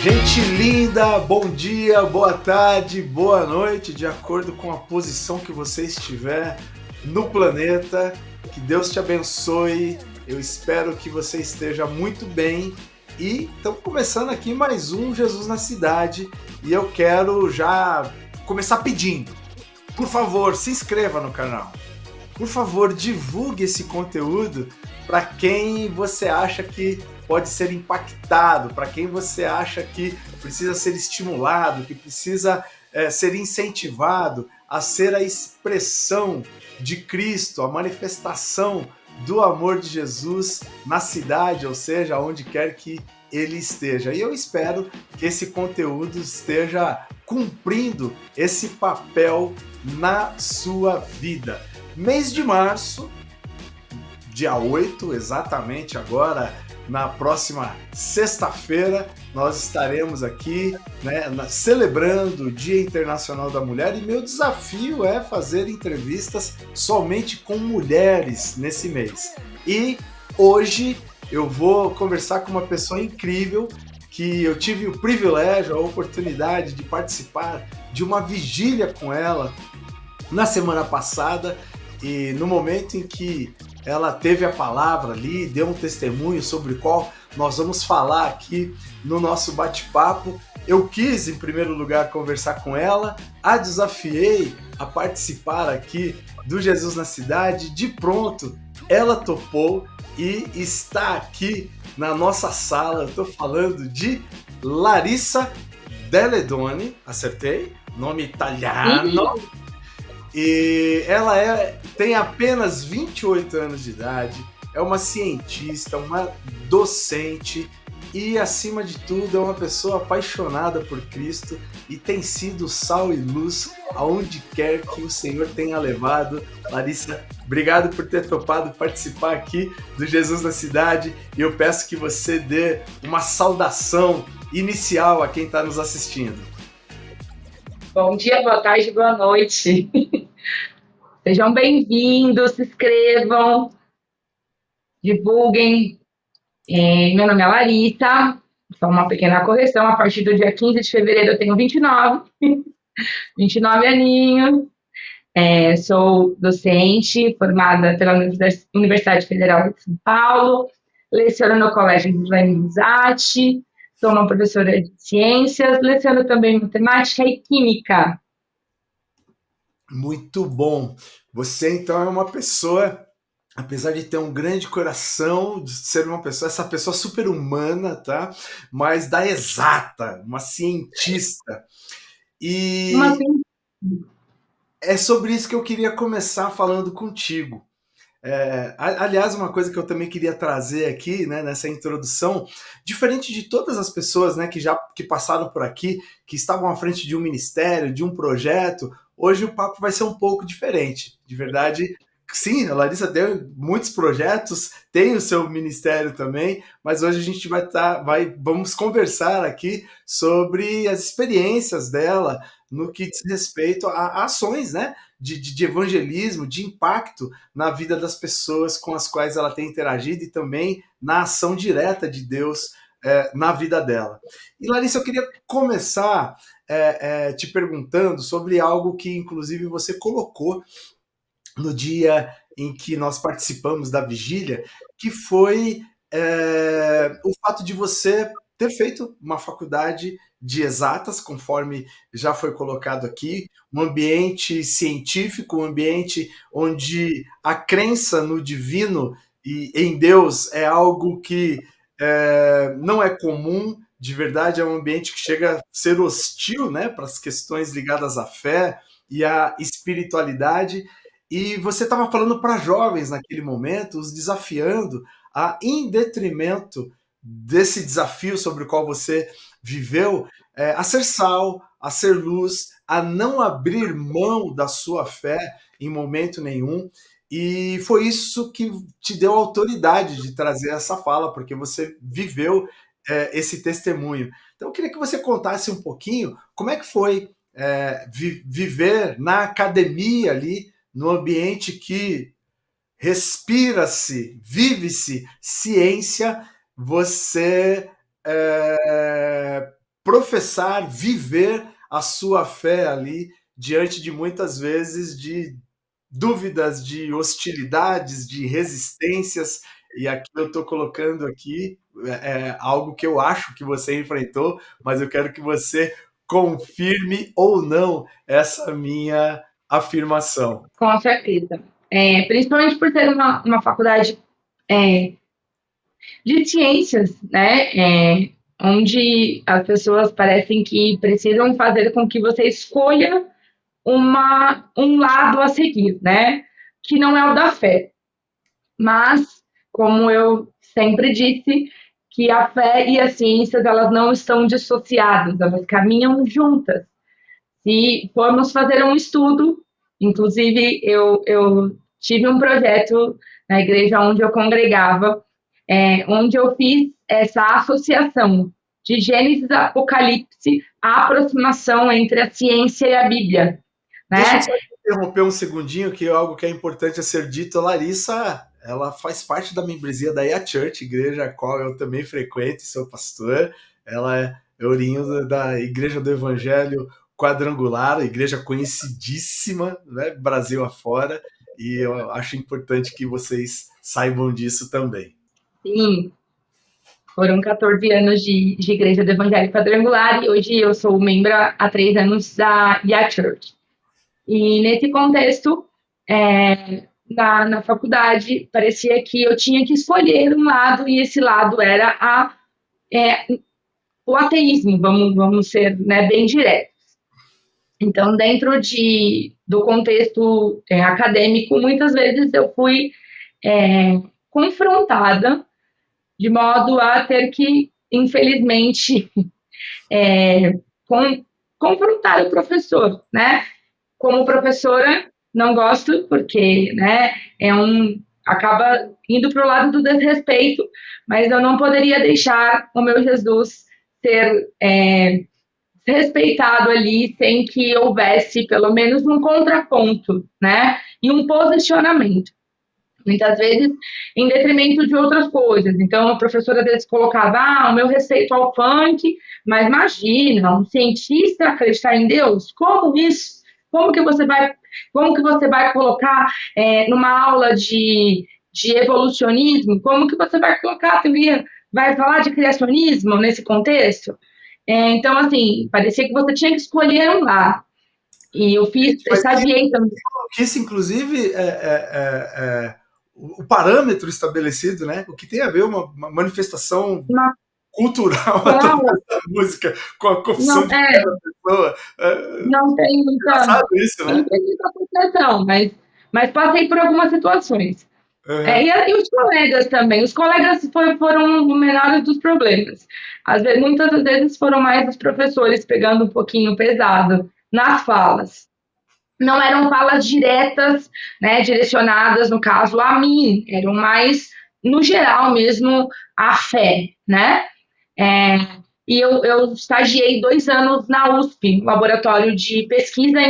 Gente linda, bom dia, boa tarde, boa noite, de acordo com a posição que você estiver no planeta. Que Deus te abençoe. Eu espero que você esteja muito bem. E estamos começando aqui mais um Jesus na Cidade. E eu quero já começar pedindo, por favor, se inscreva no canal. Por favor, divulgue esse conteúdo para quem você acha que pode ser impactado, para quem você acha que precisa ser estimulado, que precisa ser incentivado a ser a expressão de Cristo, a manifestação do amor de Jesus na cidade, ou seja, onde quer que ele esteja. E eu espero que esse conteúdo esteja cumprindo esse papel na sua vida. Mês de março, dia 8, exatamente agora, na próxima sexta-feira, nós estaremos aqui, né, celebrando o Dia Internacional da Mulher, e meu desafio é fazer entrevistas somente com mulheres nesse mês. E hoje eu vou conversar com uma pessoa incrível que eu tive o privilégio, a oportunidade de participar de uma vigília com ela na semana passada, e no momento em que ela teve a palavra ali, deu um testemunho sobre o qual nós vamos falar aqui no nosso bate-papo, eu quis, em primeiro lugar, conversar com ela, a desafiei a participar aqui do Jesus na Cidade. De pronto, ela topou e está aqui na nossa sala. Eu estou falando de Larissa Deledoni, acertei? Nome italiano. E ela tem apenas 28 anos de idade, é uma cientista, uma docente e, acima de tudo, é uma pessoa apaixonada por Cristo e tem sido sal e luz aonde quer que o Senhor tenha levado. Larissa, obrigado por ter topado participar aqui do Jesus na Cidade, e eu peço que você dê uma saudação inicial a quem está nos assistindo. Bom dia, boa tarde, boa noite. Sejam bem-vindos, se inscrevam, divulguem. Meu nome é Larissa, só uma pequena correção, a partir do dia 15 de fevereiro eu tenho 29 aninhos. Sou docente, formada pela Universidade Federal de São Paulo, leciono no Colégio de Zati, sou uma professora de ciências, leciono também matemática e química. Muito bom. Você, então, é uma pessoa, apesar de ter um grande coração, de ser essa pessoa super humana, tá? Mas da exata, uma cientista. E é sobre isso que eu queria começar falando contigo. Aliás, uma coisa que eu também queria trazer aqui, né, nessa introdução, diferente de todas as pessoas, né, que passaram por aqui, que estavam à frente de um ministério, de um projeto, hoje o papo vai ser um pouco diferente. De verdade, sim, a Larissa tem muitos projetos, tem o seu ministério também, mas hoje a gente vamos conversar aqui sobre as experiências dela no que diz respeito a ações, né, de evangelismo, de impacto na vida das pessoas com as quais ela tem interagido, e também na ação direta de Deus na vida dela. E, Larissa, eu queria começar te perguntando sobre algo que, inclusive, você colocou no dia em que nós participamos da vigília, que foi o fato de você ter feito uma faculdade de exatas, conforme já foi colocado aqui, um ambiente científico, um ambiente onde a crença no divino e em Deus é algo que não é comum. De verdade, é um ambiente que chega a ser hostil, né, para as questões ligadas à fé e à espiritualidade. E você estava falando para jovens naquele momento, os desafiando em detrimento desse desafio sobre o qual você viveu, a ser sal, a ser luz, a não abrir mão da sua fé em momento nenhum. E foi isso que te deu autoridade de trazer essa fala, porque você viveu esse testemunho. Então, eu queria que você contasse um pouquinho como é que foi viver na academia ali, no ambiente que respira-se, vive-se ciência, você professar, viver a sua fé ali diante de muitas vezes de dúvidas, de hostilidades, de resistências, e aqui eu estou colocando aqui algo que eu acho que você enfrentou, mas eu quero que você confirme ou não essa minha afirmação. Com certeza. Principalmente por ser uma faculdade é, de ciências, né? Onde as pessoas parecem que precisam fazer com que você escolha um lado a seguir, né? Que não é o da fé. Mas, como eu sempre disse, que a fé e as ciências elas não estão dissociadas, elas caminham juntas. Se formos fazer um estudo, inclusive eu tive um projeto na igreja onde eu congregava, onde eu fiz essa associação de Gênesis e Apocalipse, a aproximação entre a ciência e a Bíblia, Deixa eu né? só interromper um segundinho, que é algo que é importante a ser dito. A Larissa, ela faz parte da membresia da IA Church, igreja a qual eu também frequento, sou pastor. Ela é oriunda da Igreja do Evangelho Quadrangular, igreja conhecidíssima, né, Brasil afora, e eu acho importante que vocês saibam disso também. Sim, foram 14 anos de Igreja do Evangelho Quadrangular e hoje eu sou membro há 3 anos da IA Church. E nesse contexto, na faculdade, parecia que eu tinha que escolher um lado e esse lado era o ateísmo, vamos ser, né, bem diretos. Então, dentro do contexto acadêmico, muitas vezes eu fui confrontada de modo a ter que, infelizmente, é, confrontar o professor, né? Como professora, não gosto, porque, né, acaba indo para o lado do desrespeito, mas eu não poderia deixar o meu Jesus ser respeitado ali sem que houvesse pelo menos um contraponto, né? E um posicionamento. Muitas vezes em detrimento de outras coisas. Então, a professora às vezes colocava, o meu respeito ao funk, mas imagina, um cientista acreditar em Deus? Como isso? Como que você vai colocar numa aula de evolucionismo? Como que você vai colocar a teoria? Vai falar de criacionismo nesse contexto? Então, assim, parecia que você tinha que escolher um lá. E eu Mas estagiei também. isso, inclusive, o parâmetro estabelecido, né? O que tem a ver uma manifestação Uma, cultural com a, através da música, com a confissão não, de cada pessoa. não tem muita, Engraçado isso, eu não né? tenho muita associação, mas passei por algumas situações. Uhum. E os colegas também. Os colegas foram o menor dos problemas. Muitas das vezes foram mais os professores pegando um pouquinho pesado nas falas. Não eram falas diretas, né, direcionadas, no caso, a mim. Eram mais, no geral mesmo, a fé, né? É, e eu estagiei 2 anos na USP, laboratório de pesquisa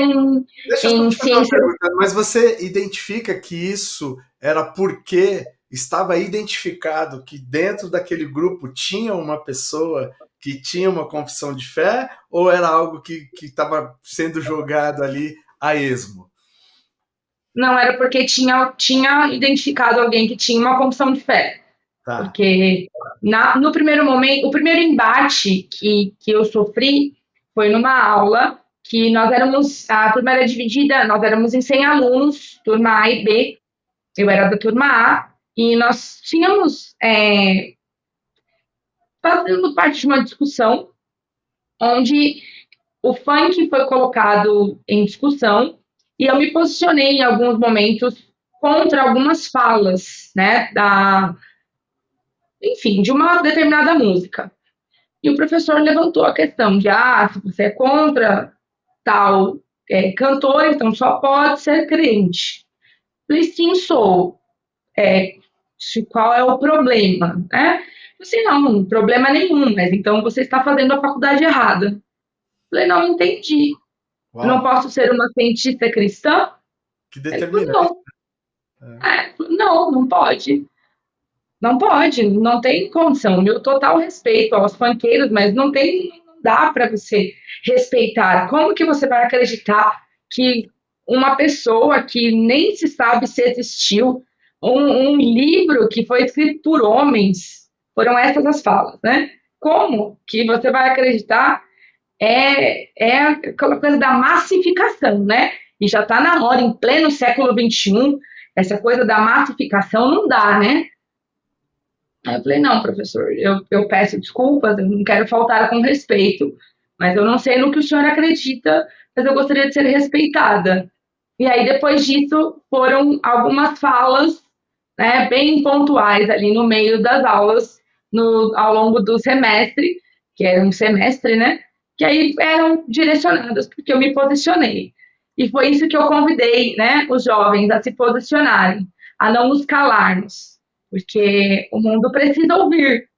Deixa eu só em te fazer uma ciências. pergunta, mas você identifica que isso era porque estava identificado que dentro daquele grupo tinha uma pessoa que tinha uma confissão de fé, ou era algo que estava sendo jogado ali a esmo? Não era porque tinha identificado alguém que tinha uma confissão de fé. Tá. Porque no primeiro momento, o primeiro embate que eu sofri foi numa aula que a turma era dividida, nós éramos em 100 alunos, turma A e B, eu era da turma A, e nós tínhamos fazendo parte de uma discussão onde o funk foi colocado em discussão e eu me posicionei em alguns momentos contra algumas falas, né, enfim, de uma determinada música. E o professor levantou a questão de, se você é contra tal cantor, então só pode ser crente. Falei, sim, sou. É, qual é o problema, né? Você não, problema nenhum, mas então você está fazendo a faculdade errada. Falei, não entendi. Eu não Uau, posso ser uma cientista cristã? que Ele falou, determinante. não, não, não pode. Não pode, não tem condição. Meu total respeito aos funkeiros, mas não dá para você respeitar. Como que você vai acreditar que uma pessoa que nem se sabe se existiu, um livro que foi escrito por homens, foram essas as falas, né? Como que você vai acreditar é aquela coisa da massificação, né? E já está na hora, em pleno século XXI, essa coisa da massificação não dá, né? Aí eu falei, não, professor, eu peço desculpas, eu não quero faltar com respeito, mas eu não sei no que o senhor acredita, mas eu gostaria de ser respeitada. E aí, depois disso, foram algumas falas, né, bem pontuais ali no meio das aulas, ao longo do semestre, que era um semestre, né, que aí eram direcionadas, porque eu me posicionei. E foi isso que eu convidei, né, os jovens a se posicionarem, a não nos calarmos, porque o mundo precisa ouvir,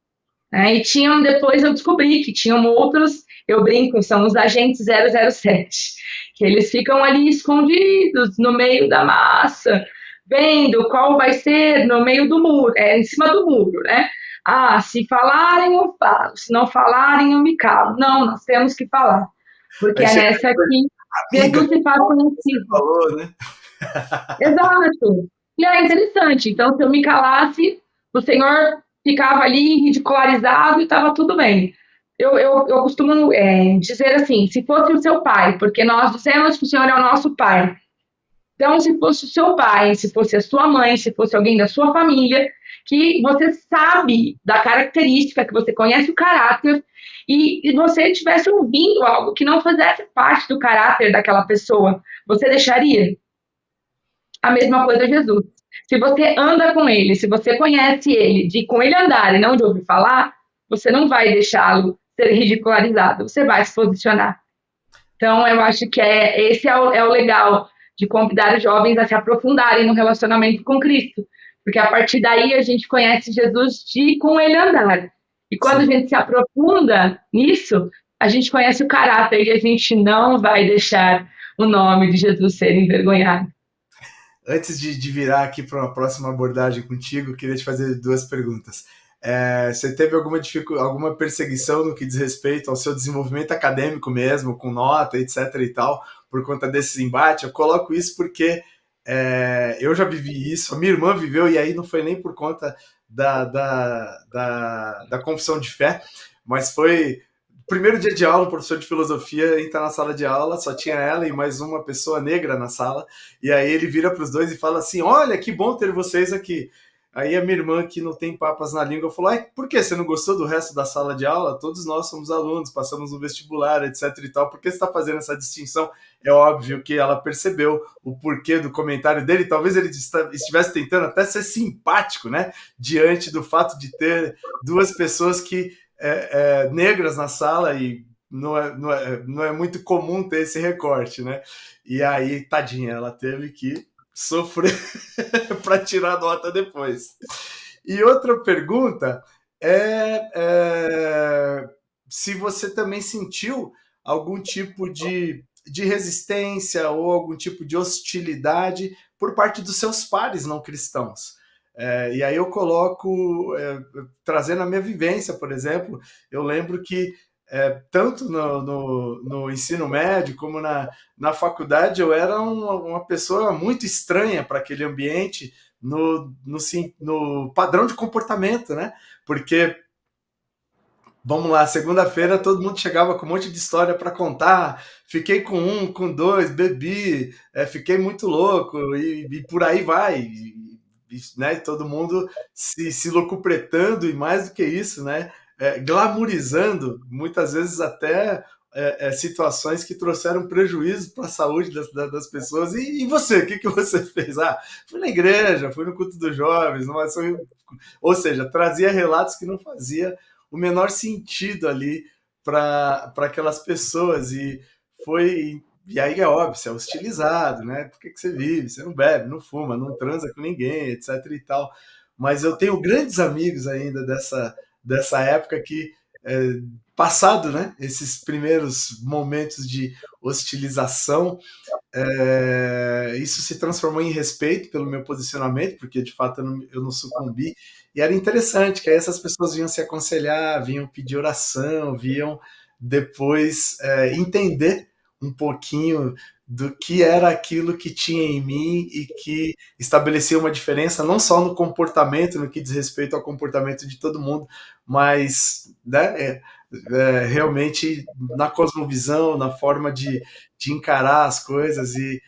né? E tinham, depois eu descobri que tinham outros, eu brinco, são os agentes 007, que eles ficam ali escondidos no meio da massa, vendo qual vai ser no meio do muro, em cima do muro, né? Ah, se falarem eu falo, se não falarem eu me calo. Não, nós temos que falar, porque Aí é chega nessa que a amiga Jesus que se faz você conhecido. falou, né? Exato. E é interessante. Então, se eu me calasse, o senhor ficava ali ridicularizado e estava tudo bem. Eu costumo dizer assim: se fosse o seu pai, porque nós dissemos que o senhor é o nosso pai. Então, se fosse o seu pai, se fosse a sua mãe, se fosse alguém da sua família, que você sabe da característica, que você conhece o caráter, e você estivesse ouvindo algo que não fizesse parte do caráter daquela pessoa, você deixaria? A mesma coisa Jesus. Se você anda com ele, se você conhece ele, de com ele andar e não de ouvir falar, você não vai deixá-lo ser ridicularizado, você vai se posicionar. Então, eu acho que esse é o legal de convidar os jovens a se aprofundarem no relacionamento com Cristo, porque a partir daí a gente conhece Jesus de com ele andar. E quando a Sim. gente se aprofunda nisso, a gente conhece o caráter e a gente não vai deixar o nome de Jesus ser envergonhado. Antes de virar aqui para uma próxima abordagem contigo, queria te fazer duas perguntas. Você teve alguma perseguição no que diz respeito ao seu desenvolvimento acadêmico mesmo, com nota, etc. e tal, por conta desse embate? Eu coloco isso porque eu já vivi isso, a minha irmã viveu, e aí não foi nem por conta da confissão de fé, mas foi primeiro dia de aula, o professor de filosofia entra na sala de aula, só tinha ela e mais uma pessoa negra na sala, e aí ele vira para os dois e fala assim: olha, que bom ter vocês aqui. Aí a minha irmã, que não tem papas na língua, falou: ai, por que você não gostou do resto da sala de aula? Todos nós somos alunos, passamos no vestibular, etc e tal. Por que você está fazendo essa distinção? É óbvio que ela percebeu o porquê do comentário dele. Talvez ele estivesse tentando até ser simpático, né? Diante do fato de ter duas pessoas que negras na sala e não é muito comum ter esse recorte, né? E aí, tadinha, ela teve que sofrer para tirar nota depois. E outra pergunta é se você também sentiu algum tipo de resistência ou algum tipo de hostilidade por parte dos seus pares não cristãos. E aí eu coloco, trazendo a minha vivência, por exemplo, eu lembro que tanto no ensino médio como na faculdade eu era uma pessoa muito estranha para aquele ambiente no padrão de comportamento, né? Porque vamos lá, segunda-feira todo mundo chegava com um monte de história para contar. Fiquei com um, com dois, bebi, fiquei muito louco e por aí vai. Né, todo mundo se locupletando e mais do que isso, né, glamourizando muitas vezes até situações que trouxeram prejuízo para a saúde das pessoas. E você, o que você fez? Ah, fui na igreja, fui no culto dos jovens, ou seja, trazia relatos que não fazia o menor sentido ali para aquelas pessoas. E foi E aí é óbvio, você é hostilizado, né? Por que você vive? Você não bebe, não fuma, não transa com ninguém, etc e tal. Mas eu tenho grandes amigos ainda dessa época que, é, passado, né, esses primeiros momentos de hostilização, isso se transformou em respeito pelo meu posicionamento, porque de fato eu não sucumbi. E era interessante que aí essas pessoas vinham se aconselhar, vinham pedir oração, vinham depois entender um pouquinho do que era aquilo que tinha em mim e que estabelecia uma diferença não só no comportamento, no que diz respeito ao comportamento de todo mundo, mas, né, realmente na cosmovisão, na forma de encarar as coisas, e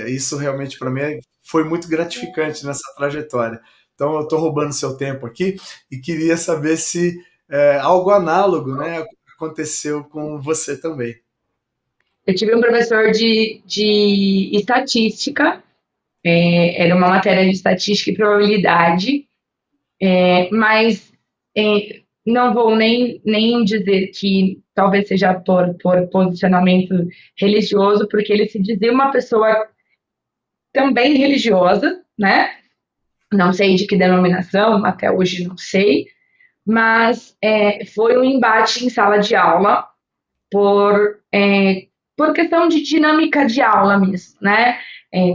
isso realmente para mim foi muito gratificante nessa trajetória. Então eu estou roubando seu tempo aqui e queria saber se algo análogo, né, aconteceu com você também. Eu tive um professor de estatística, era uma matéria de estatística e probabilidade, mas não vou nem dizer que talvez seja por posicionamento religioso, porque ele se dizia uma pessoa também religiosa, né? Não sei de que denominação, até hoje não sei, mas foi um embate em sala de aula por questão de dinâmica de aula mesmo, né?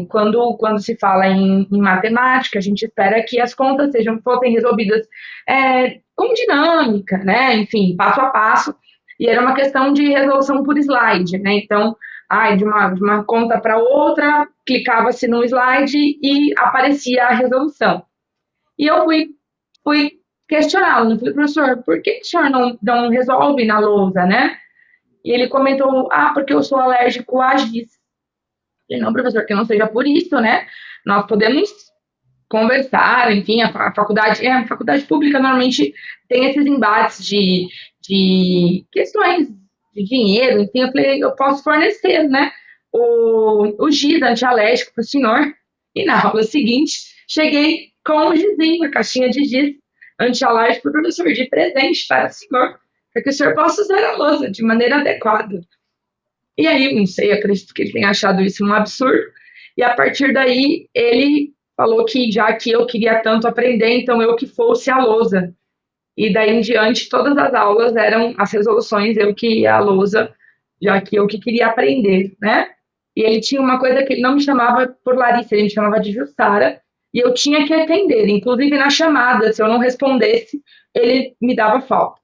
Quando se fala em matemática, a gente espera que as contas fossem resolvidas com dinâmica, né? Enfim, passo a passo. E era uma questão de resolução por slide, né? Então, de uma conta para outra, clicava-se no slide e aparecia a resolução. E eu fui questioná-lo, falei, professor, por que o senhor não resolve na lousa, né? E ele comentou, porque eu sou alérgico a giz. Eu falei, não, professor, que não seja por isso, né? Nós podemos conversar, enfim, a faculdade pública normalmente tem esses embates de questões de dinheiro, enfim, eu falei, eu posso fornecer, né, o giz antialérgico para o senhor. E na aula seguinte, cheguei com o gizinho, a caixinha de giz antialérgico para o professor, de presente para o senhor, para que o senhor possa usar a lousa de maneira adequada. E aí, não sei, acredito que ele tenha achado isso um absurdo. E a partir daí, ele falou que já que eu queria tanto aprender, então eu que fosse a lousa. E daí em diante, todas as aulas eram as resoluções, eu que ia à lousa, já que eu que queria aprender, né? E ele tinha uma coisa que ele não me chamava por Larissa, ele me chamava de Jussara, e eu tinha que atender. Inclusive na chamada, se eu não respondesse, ele me dava falta.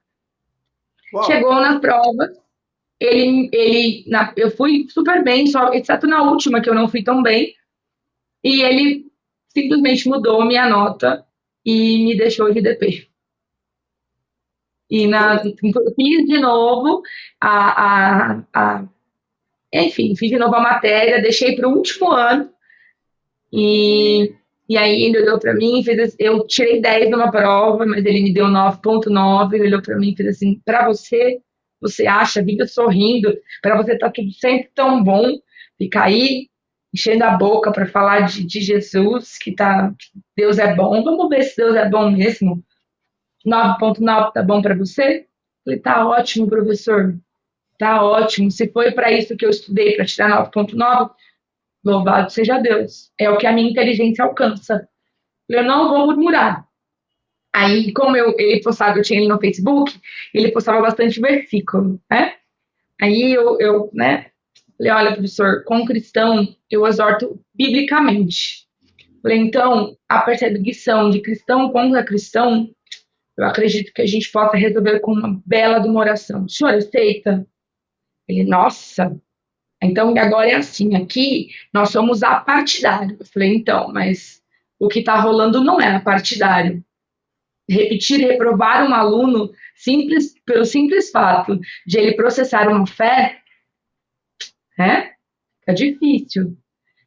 Uau! Chegou na prova, eu fui super bem, só exceto na última que eu não fui tão bem, e ele simplesmente mudou minha nota e me deixou de DP. E fiz de novo enfim, fiz de novo a matéria, deixei para o último ano, e aí ele olhou para mim e fez assim, eu tirei 10 numa prova, mas ele me deu 9,9, ele olhou para mim e fez assim, para você acha, vive sorrindo, para você tá tudo sempre tão bom, ficar aí enchendo a boca para falar de Jesus, que Deus é bom, vamos ver se Deus é bom mesmo. 9,9 tá bom para você? Falei, tá ótimo, professor, tá ótimo. Se foi para isso que eu estudei, para tirar 9,9, louvado seja Deus. É o que a minha inteligência alcança. Eu não vou murmurar. Aí, como ele postava, eu tinha ele no Facebook, ele postava bastante versículo, né? Aí né, falei, olha, professor, com cristão eu exorto biblicamente. Falei, então, a perseguição de cristão contra cristão, eu acredito que a gente possa resolver com uma bela de uma oração. O senhor aceita? Ele, nossa, então agora é assim, aqui nós somos apartidários. Eu falei, então, mas o que está rolando não é apartidário. Repetir e reprovar um aluno pelo simples fato de ele processar uma fé, né? É difícil.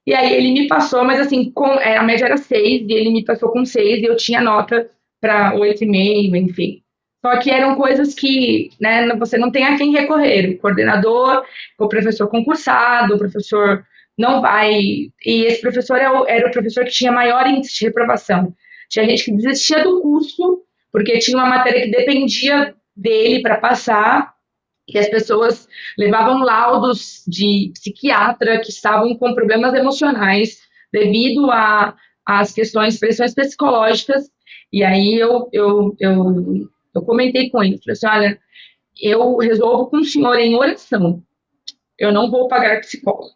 E aí ele me passou, mas assim, a média era 6, e ele me passou com 6, e eu tinha nota para 8,5, enfim. Só que eram coisas que, né, você não tem a quem recorrer. O coordenador, o professor concursado, o professor não vai. E esse professor era o professor que tinha maior índice de reprovação. Tinha gente que desistia do curso, porque tinha uma matéria que dependia dele para passar, E as pessoas levavam laudos de psiquiatra que estavam com problemas emocionais devido às pressões psicológicas. E aí eu comentei com ele, falei assim, olha, eu resolvo com o senhor em oração, eu não vou pagar psicólogo.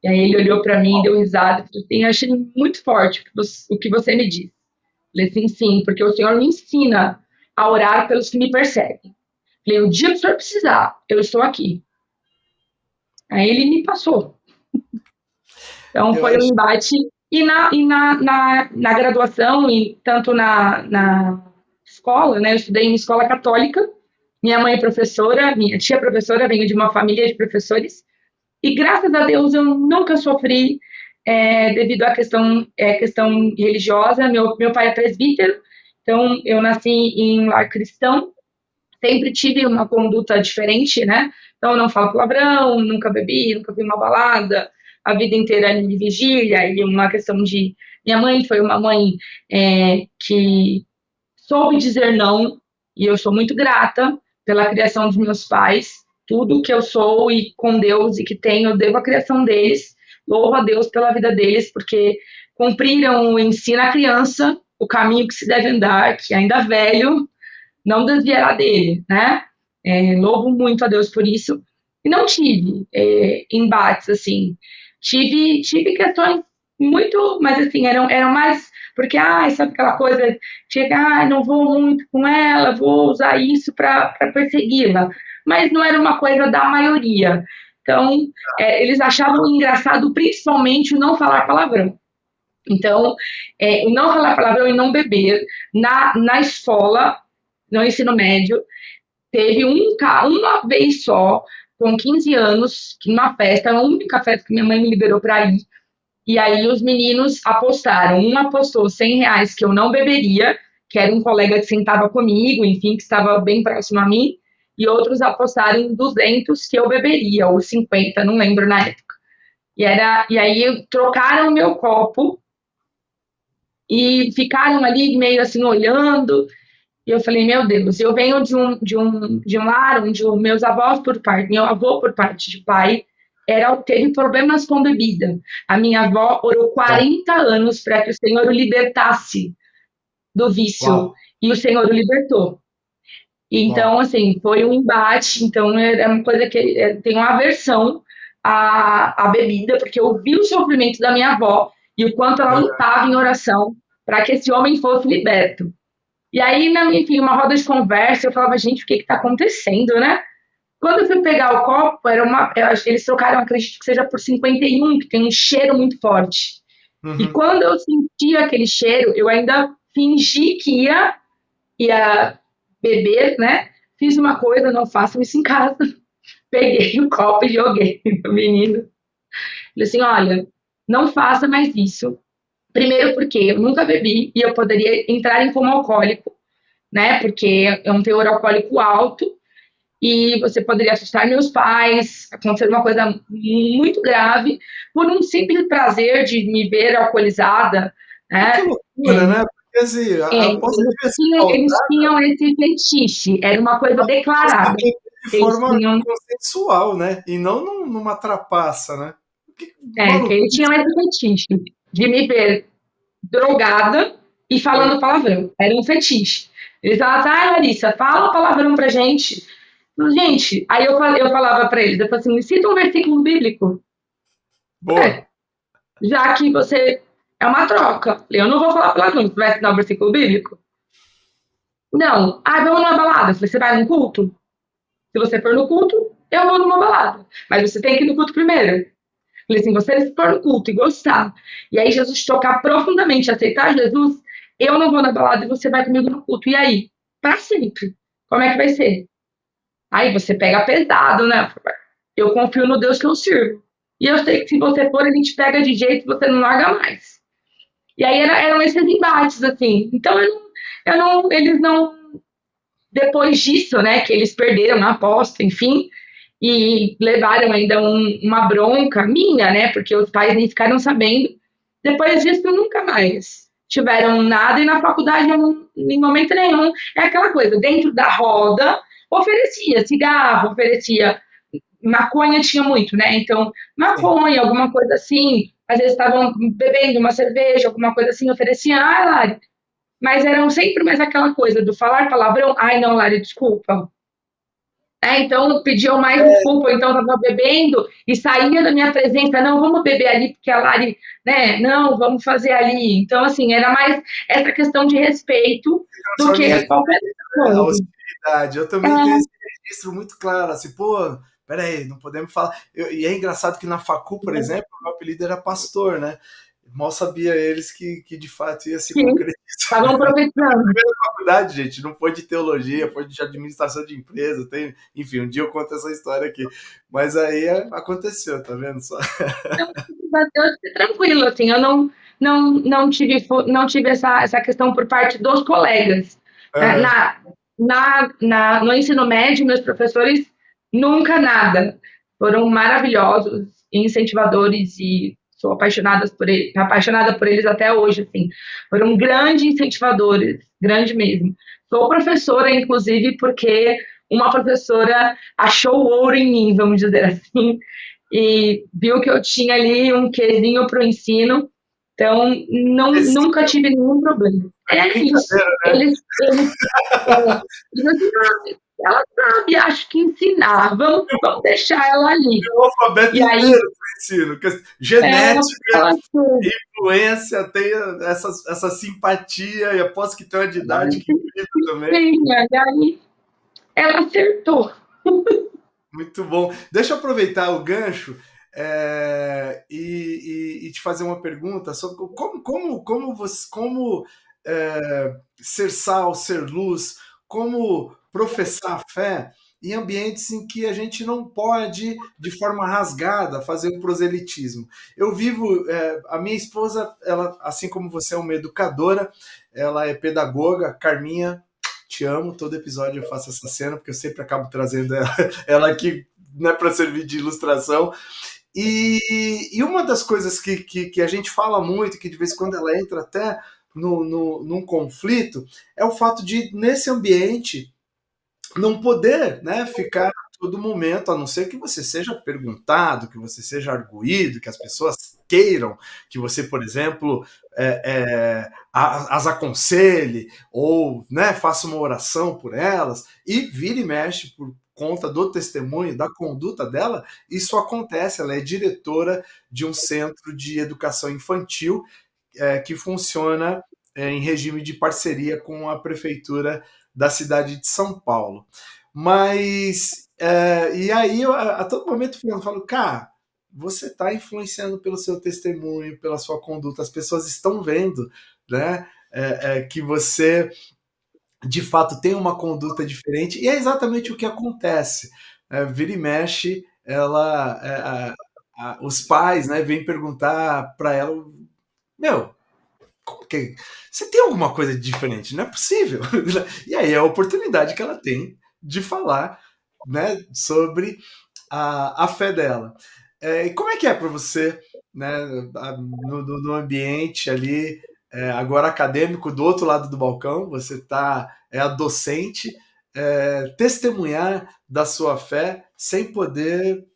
E aí ele olhou para mim, deu risada, e falou assim, achei muito forte o que você me disse. Falei assim, sim, porque o senhor me ensina a orar pelos que me perseguem. Falei, o dia que o senhor precisar, eu estou aqui. Aí ele me passou. Então Eu foi um acho. embate. Na graduação, e tanto na escola, né? Eu estudei em escola católica. Minha mãe é professora, minha tia é professora, venho de uma família de professores. E graças a Deus eu nunca sofri devido à questão religiosa. Meu pai é presbítero, então eu nasci em lar cristão. Sempre tive uma conduta diferente, né? Então, eu não falo palavrão, nunca bebi, nunca fui uma balada, a vida inteira de vigília, e uma questão de. Minha mãe foi uma mãe que soube dizer não, e eu sou muito grata pela criação dos meus pais. Tudo que eu sou e com Deus e que tenho, eu devo à criação deles. Louvo a Deus pela vida deles, porque cumpriram o ensino à criança, o caminho que se deve andar, que ainda velho, não desviará dele, né? Louvo muito a Deus por isso. E não tive embates, assim. Tive questões muito, mas assim, eram mais, porque, sabe aquela coisa, chega, não vou muito com ela, vou usar isso para persegui-la. Mas não era uma coisa da maioria. Então, eles achavam engraçado, principalmente, o não falar palavrão. Então, o não falar palavrão e não beber na escola, no ensino médio, teve uma vez só, com 15 anos, numa festa, a única festa que minha mãe me liberou para ir, e aí os meninos apostaram. Um apostou R$ 100 que eu não beberia, que era um colega que sentava comigo, enfim, que estava bem próximo a mim, e outros apostaram 200 que eu beberia, ou 50, não lembro na época. E aí trocaram o meu copo e ficaram ali meio assim olhando. E eu falei, meu Deus, eu venho de um lar onde os meus avós por parte, meu avô por parte de pai, teve problemas com bebida. A minha avó orou 40 anos para que o Senhor o libertasse do vício. Uau, E o Senhor o libertou. Então, uau. assim, foi um embate. Então, é uma coisa que tenho uma aversão à bebida, porque eu vi o sofrimento da minha avó e o quanto ela lutava em oração para que esse homem fosse liberto. E aí, enfim, uma roda de conversa, eu falava, gente, o que está acontecendo, né? Quando eu fui pegar o copo, eles trocaram, acredito que seja por 51, que tem um cheiro muito forte. E Uhum. quando eu senti aquele cheiro, eu ainda fingi que ia beber, né? Fiz uma coisa, não façam isso em casa. Peguei o copo e joguei no menino. Falei assim, olha, não faça mais isso. Primeiro porque eu nunca bebi e eu poderia entrar em coma alcoólico, né? Porque é um teor alcoólico alto e você poderia assustar meus pais, acontecer uma coisa muito grave por um simples prazer de me ver alcoolizada, E que né? loucura, né? Porque assim, após Eles ter se eles pautado, tinham esse fetiche, era uma coisa após declarada. beber de Eles forma tinham, consensual, né? E não numa trapaça, né? Que maluquice. eles tinham esse fetiche de me ver drogada e falando palavrão. Era um fetiche. Eles falavam assim, Larissa, fala palavrão pra gente. Gente, aí eu falava pra eles, eu falava assim, me cita um versículo bíblico. Boa. Já que você é uma troca. Eu não vou falar palavrão, você vai ensinar um versículo bíblico? Não. Vamos numa balada. Eu falei, você vai num culto? Se você for no culto, eu vou numa balada. Mas você tem que ir no culto primeiro. Falei assim, você se for no culto e gostar, e aí Jesus tocar profundamente, aceitar Jesus, eu não vou na balada e você vai comigo no culto. E aí? Pra sempre. Como é que vai ser? Aí você pega pesado, né? Eu confio no Deus que eu sirvo. E eu sei que se você for, ele te pega de jeito e você não larga mais. E aí eram esses embates, assim. Então eles não, depois disso, né, que eles perderam a aposta, enfim, e levaram ainda uma bronca minha, né, porque os pais nem ficaram sabendo. Depois disso, nunca mais tiveram nada, e na faculdade, em momento nenhum, é aquela coisa, dentro da roda, oferecia cigarro, oferecia maconha, tinha muito, né? Então, Sim. maconha, alguma coisa assim, às vezes estavam bebendo uma cerveja, alguma coisa assim, oferecia, Lari, mas eram sempre mais aquela coisa do falar palavrão, ai não, Lari, desculpa. Então pediam mais desculpa, então estava bebendo e saía da minha presença, não, vamos beber ali, porque a Lari, né, não, vamos fazer ali. Então, assim, era mais essa questão de respeito do Transforma em que qualquer a coisa. hostilidade. Eu também tenho esse registro muito claro, assim, pô, peraí, não podemos falar. E é engraçado que na facul, por exemplo, o meu apelido era pastor, né? Mal sabia eles que de fato ia se Sim, concretizar. estavam aproveitando. Primeira faculdade, gente, não foi de teologia, foi de administração de empresa, tem, enfim, um dia eu conto essa história aqui. Mas aí aconteceu, tá vendo só? Então, Deus, tranquilo, assim, eu não tive essa questão por parte dos colegas. Né? Aham. No ensino médio, meus professores nunca nada. Foram maravilhosos, incentivadores e sou apaixonada por eles até hoje, assim. Foram grandes incentivadores, grande mesmo. Sou professora, inclusive, porque uma professora achou ouro em mim, vamos dizer assim, e viu que eu tinha ali um quezinho para o ensino, então nunca tive nenhum problema. É É isso. brincadeira, né? Eles assim, ela sabe, acho que ensinar, vamos deixar ela ali. O alfabeto E aí, inteiro do ensino. Genética, ela foi, influência, tem essa simpatia, e aposto que tem uma didática incrível também. e aí ela acertou. Muito bom. Deixa eu aproveitar o gancho e te fazer uma pergunta sobre como ser sal, ser luz, como professar a fé em ambientes em que a gente não pode, de forma rasgada, fazer o proselitismo. Eu vivo, a minha esposa, ela, assim como você é uma educadora, ela é pedagoga, Carminha, te amo, todo episódio eu faço essa cena, porque eu sempre acabo trazendo ela aqui, né, para servir de ilustração. E uma das coisas que a gente fala muito, que de vez em quando ela entra até num conflito, é o fato de, nesse ambiente, não poder, né, ficar a todo momento, a não ser que você seja perguntado, que você seja arguído, que as pessoas queiram que você, por exemplo, as aconselhe ou, né, faça uma oração por elas e vira e mexe por conta do testemunho, da conduta dela, isso acontece. Ela é diretora de um centro de educação infantil que funciona em regime de parceria com a prefeitura da cidade de São Paulo. Mas, e aí, eu, a todo momento, eu falo, cara, você está influenciando pelo seu testemunho, pela sua conduta, as pessoas estão vendo, né, que você, de fato, tem uma conduta diferente, e é exatamente o que acontece. Vira e mexe, ela, os pais, né, vêm perguntar para ela, meu, como que você tem alguma coisa diferente? Não é possível. E aí é a oportunidade que ela tem de falar, né, sobre a fé dela. E como é que é para você, né, no ambiente ali, agora acadêmico, do outro lado do balcão, você é a docente, testemunhar da sua fé sem poder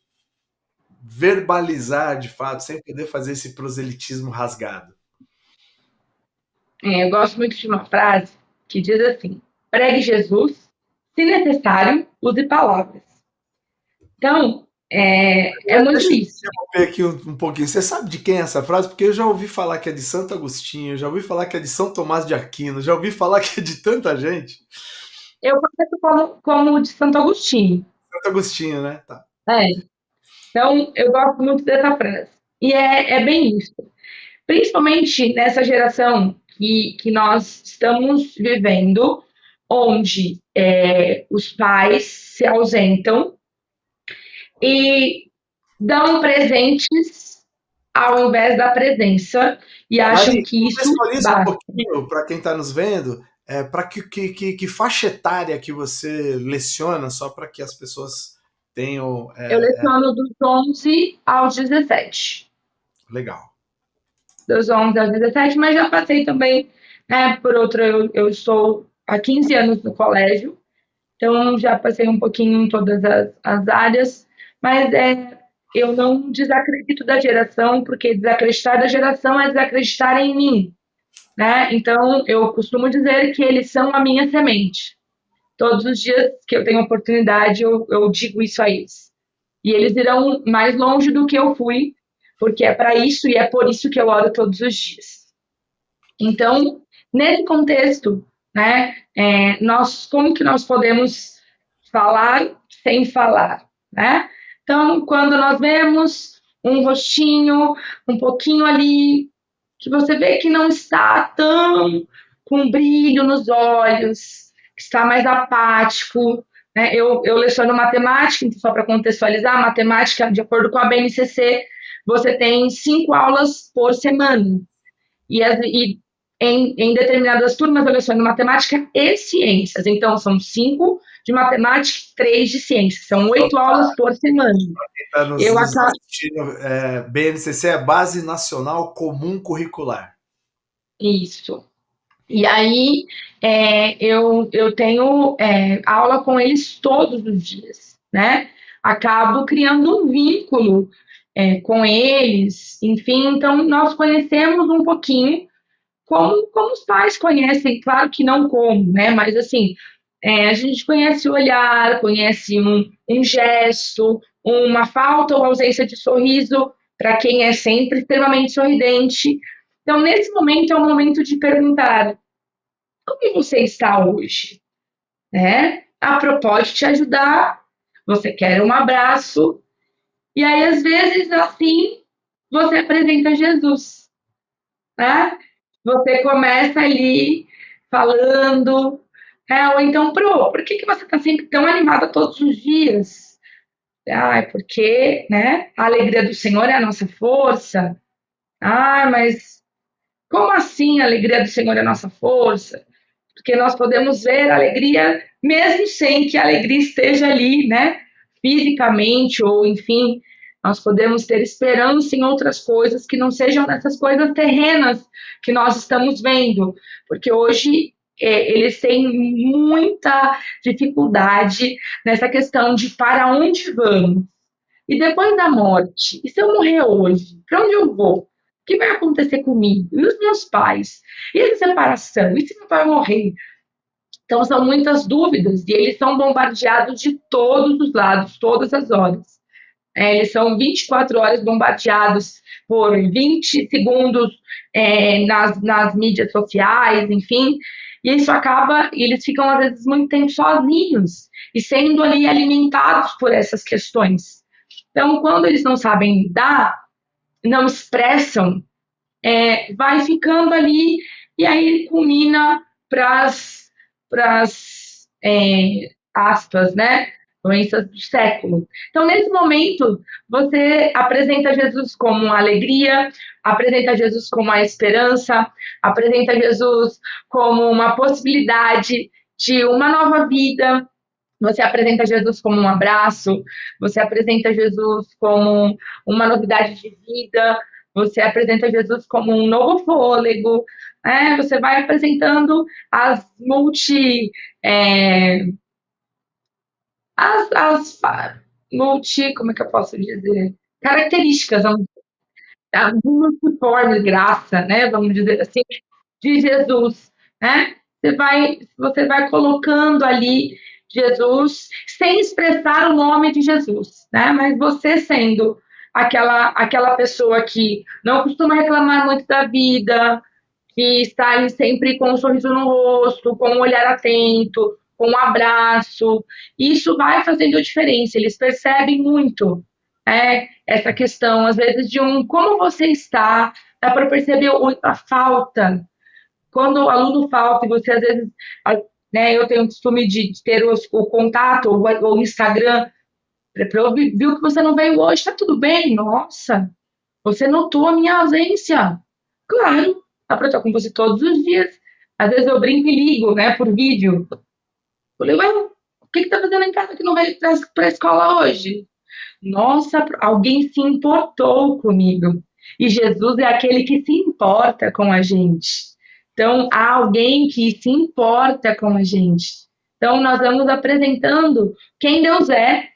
verbalizar de fato, sem poder fazer esse proselitismo rasgado. Eu gosto muito de uma frase que diz assim: pregue Jesus, se necessário, use palavras. Então, é muito Deixa eu isso. interromper aqui um pouquinho. Você sabe de quem é essa frase? Porque eu já ouvi falar que é de Santo Agostinho, já ouvi falar que é de São Tomás de Aquino, já ouvi falar que é de tanta gente. Eu conheço como de Santo Agostinho. Santo Agostinho, né? Tá. Então, eu gosto muito dessa frase. E é bem isso. Principalmente nessa geração que nós estamos vivendo, onde os pais se ausentam e dão presentes ao invés da presença e acham Lari, que isso contextualiza um basta. pouquinho para quem está nos vendo, para que faixa etária que você leciona, só para que as pessoas tenham. Eu leciono dos 11 aos 17. Legal. Dos 11 aos 17, mas já passei também por outra. Eu estou há 15 anos no colégio, Então, já passei um pouquinho em todas as áreas, mas eu não desacredito da geração, porque desacreditar da geração é desacreditar em mim, né? Então, eu costumo dizer que eles são a minha semente. Todos os dias que eu tenho oportunidade, eu digo isso a eles. E eles irão mais longe do que eu fui, porque é para isso e é por isso que eu oro todos os dias. Então, nesse contexto, né, como que nós podemos falar sem falar, né? Então, quando nós vemos um rostinho um pouquinho ali, que você vê que não está tão com brilho nos olhos, que está mais apático, né? Eu leciono matemática, então, só para contextualizar, matemática, de acordo com a BNCC, você tem 5 aulas por semana. E em determinadas turmas eu leciono matemática e ciências. Então, são 5 de matemática e 3 de ciências. São 8 aulas por semana. Está nos Eu acabo... assistindo, BNCC é Base Nacional Comum Curricular. Isso. E aí, eu tenho aula com eles todos os dias, né? Acabo criando um vínculo com eles, enfim, então nós conhecemos um pouquinho como os pais conhecem, claro que não como, né? Mas assim, a gente conhece o olhar, conhece um gesto, uma falta ou ausência de sorriso para quem é sempre extremamente sorridente. Então, nesse momento é o momento de perguntar como você está hoje, né? A propósito te ajudar, você quer um abraço, e aí às vezes assim você apresenta Jesus, né? Você começa ali falando, ou então, por que você está sempre tão animada todos os dias? Ah, é porque, né, a alegria do Senhor é a nossa força. Ah, mas como assim a alegria do Senhor é a nossa força? Porque nós podemos ver a alegria mesmo sem que a alegria esteja ali, né, fisicamente, ou enfim, nós podemos ter esperança em outras coisas que não sejam nessas coisas terrenas que nós estamos vendo, porque hoje eles têm muita dificuldade nessa questão de para onde vamos. E depois da morte? E se eu morrer hoje? Para onde eu vou? O que vai acontecer comigo? E os meus pais? E essa separação? E se meu pai morrer? Então, são muitas dúvidas e eles são bombardeados de todos os lados, todas as horas. Eles são 24 horas bombardeados por 20 segundos nas mídias sociais, enfim, e isso acaba, e eles ficam às vezes muito tempo sozinhos e sendo ali alimentados por essas questões. Então, quando eles não sabem lidar, não expressam, vai ficando ali e aí culmina para as aspas, né? Doenças do século. Então, nesse momento, você apresenta Jesus como a alegria, apresenta Jesus como a esperança, apresenta Jesus como uma possibilidade de uma nova vida. Você apresenta Jesus como um abraço, você apresenta Jesus como uma novidade de vida, você apresenta Jesus como um novo fôlego, você vai apresentando as multi. É, as multi. Como é que eu posso dizer? Características, a multiforme graça, né? Vamos dizer assim, de Jesus, né? Você vai colocando ali Jesus sem expressar o nome de Jesus, né? Mas você sendo aquela pessoa que não costuma reclamar muito da vida, que está ali sempre com um sorriso no rosto, com um olhar atento, com um abraço, isso vai fazendo diferença. Eles percebem muito essa questão, às vezes, de como você está, dá para perceber a falta quando o aluno falta e você às vezes, eu tenho o costume de ter o contato ou o Instagram, viu que você não veio hoje, está tudo bem? Nossa, você notou a minha ausência. Claro, dá para estar com você todos os dias. Às vezes eu brinco e ligo, né, por vídeo. Eu falei, ué, o que tá fazendo em casa que não veio para a escola hoje? Nossa, alguém se importou comigo. E Jesus é aquele que se importa com a gente. Então, há alguém que se importa com a gente. Então, nós vamos apresentando quem Deus é,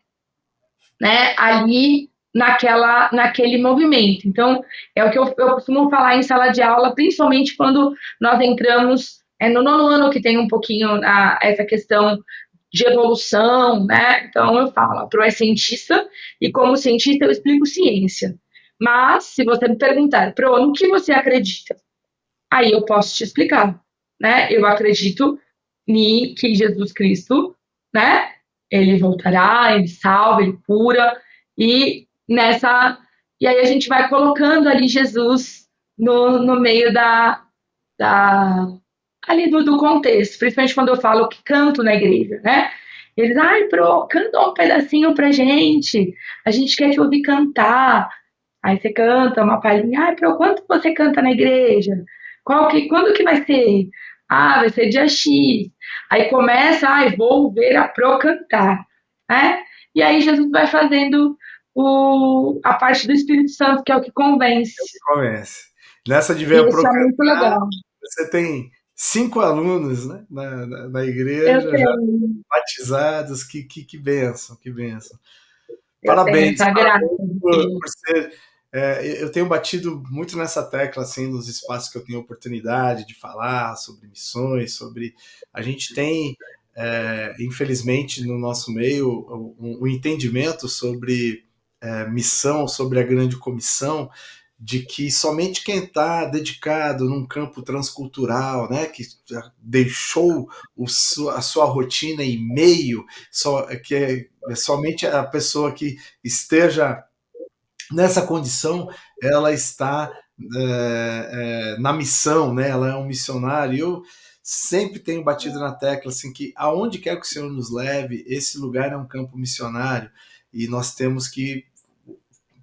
né, ali naquele movimento. Então, é o que eu costumo falar em sala de aula, principalmente quando nós entramos no nono ano, que tem um pouquinho essa questão de evolução, né? Então, eu falo, a Pro é cientista, e como cientista eu explico ciência. Mas, se você me perguntar, Pro, no que você acredita? Aí eu posso te explicar, né? Eu acredito que Jesus Cristo, né? Ele voltará, ele salva, ele cura, e e aí a gente vai colocando ali Jesus no meio da ali do contexto, principalmente quando eu falo que canto na igreja, né? Eles, ai, Pro, canta um pedacinho pra a gente quer te ouvir cantar. Aí você canta uma palhinha, ai, Pro, quanto você canta na igreja? Quando que vai ser? Ah, vai ser dia X. Aí começa, ai, vou ver a Pro cantar, né? E aí Jesus vai fazendo a parte do Espírito Santo, que é o que convence. Comece. Nessa de ver E a Pro isso é muito cantar, legal. você tem 5 alunos, né, na Eu igreja, já tenho, batizados, que bênção, que bênção. eu tenho Parabéns, essa graça parabéns de ter. por ser. Eu tenho batido muito nessa tecla, assim, nos espaços que eu tenho oportunidade de falar sobre missões, sobre. A gente tem, infelizmente, no nosso meio, um entendimento sobre missão, sobre a grande comissão, de que somente quem está dedicado num campo transcultural, né, que deixou a sua rotina e meio, que é somente a pessoa que esteja nessa condição, ela está na missão, né? Ela é um missionário. E eu sempre tenho batido na tecla assim que aonde quer que o Senhor nos leve, esse lugar é um campo missionário e nós temos que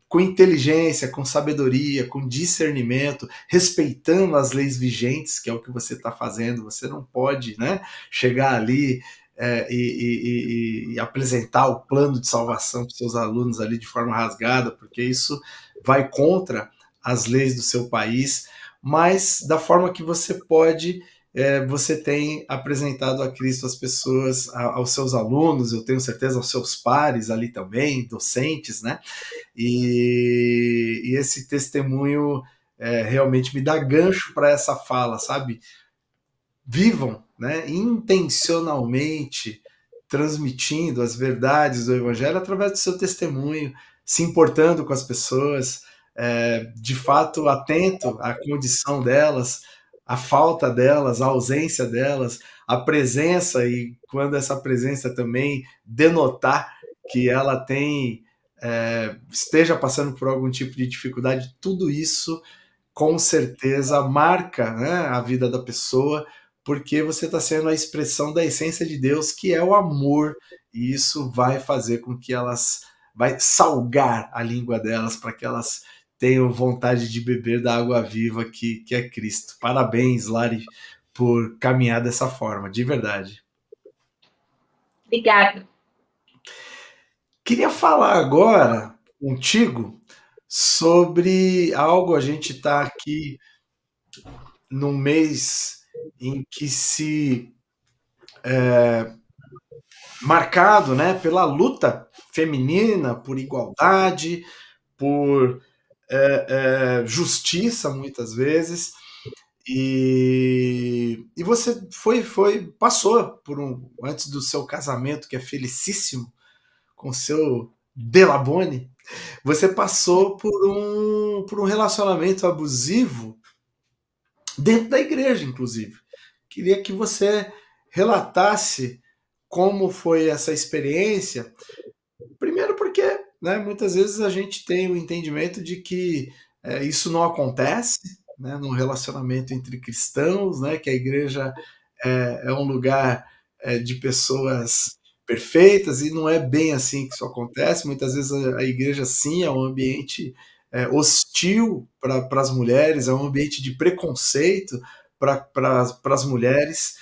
com inteligência, com sabedoria, com discernimento, respeitando as leis vigentes, que é o que você está fazendo. Você não pode, né, chegar ali e apresentar o plano de salvação para os seus alunos ali de forma rasgada, porque isso vai contra as leis do seu país, mas da forma que você pode, você tem apresentado a Cristo às pessoas, aos seus alunos, eu tenho certeza, aos seus pares ali também, docentes, né? E esse testemunho realmente me dá gancho para essa fala, sabe? Vivam, né, intencionalmente transmitindo as verdades do Evangelho através do seu testemunho, se importando com as pessoas, de fato atento à condição delas, à falta delas, à ausência delas, à presença, e quando essa presença também denotar que ela tem, esteja passando por algum tipo de dificuldade, tudo isso com certeza marca, né, a vida da pessoa, porque você está sendo a expressão da essência de Deus, que é o amor, e isso vai fazer com que elas, vai salgar a língua delas, para que elas tenham vontade de beber da água viva que é Cristo. Parabéns, Lari, por caminhar dessa forma, de verdade. Obrigada. Queria falar agora contigo sobre algo. A gente está aqui num mês em que se marcado, né, pela luta feminina, por igualdade, por justiça, muitas vezes, e você passou por antes do seu casamento, que é felicíssimo, com seu Delabone, você passou por um relacionamento abusivo dentro da igreja, inclusive. Queria que você relatasse como foi essa experiência. Primeiro porque, né, muitas vezes a gente tem o entendimento de que isso não acontece, né, num relacionamento entre cristãos, né, que a igreja é um lugar de pessoas perfeitas, e não é bem assim que isso acontece. Muitas vezes a igreja, sim, é um ambiente hostil para as mulheres, é um ambiente de preconceito para as mulheres,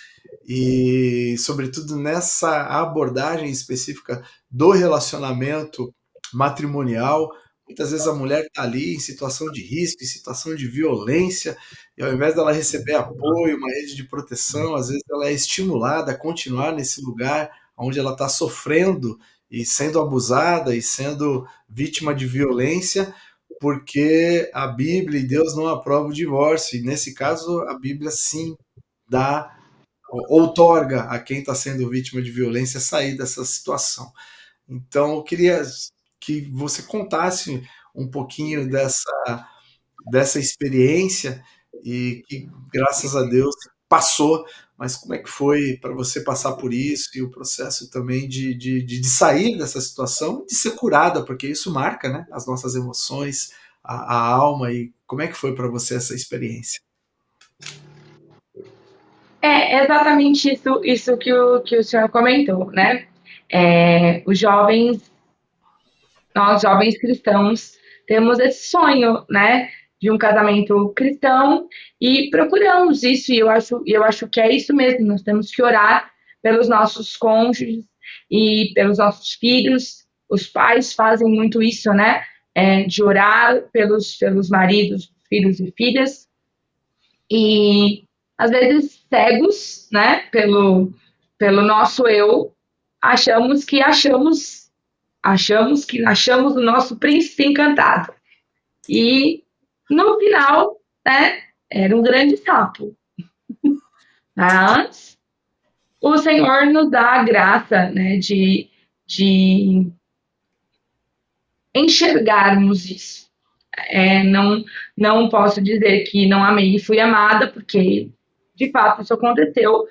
e, sobretudo, nessa abordagem específica do relacionamento matrimonial, Muitas vezes a mulher está ali em situação de risco, em situação de violência, e ao invés dela receber apoio, uma rede de proteção, às vezes ela é estimulada a continuar nesse lugar onde ela está sofrendo e sendo abusada e sendo vítima de violência, porque a Bíblia e Deus não aprovam o divórcio. E nesse caso, a Bíblia sim dá, outorga a quem está sendo vítima de violência sair dessa situação. Então, eu queria que você contasse um pouquinho dessa experiência e que, graças a Deus, passou, mas como é que foi para você passar por isso e o processo também de sair dessa situação, de ser curada, porque isso marca, né, as nossas emoções, a alma, e como é que foi para você essa experiência? É exatamente isso que o senhor comentou, né? Os jovens, nós jovens cristãos, temos esse sonho, né? De um casamento cristão e procuramos isso, e eu acho que é isso mesmo. Nós temos que orar pelos nossos cônjuges e pelos nossos filhos. Os pais fazem muito isso, né? De orar pelos maridos, filhos e filhas, e às vezes cegos, né, pelo nosso eu, achamos que achamos o nosso príncipe encantado. E no final, né, era um grande sapo. Mas o Senhor nos dá a graça, né, de enxergarmos isso. Não posso dizer que não amei e fui amada, porque de fato isso aconteceu.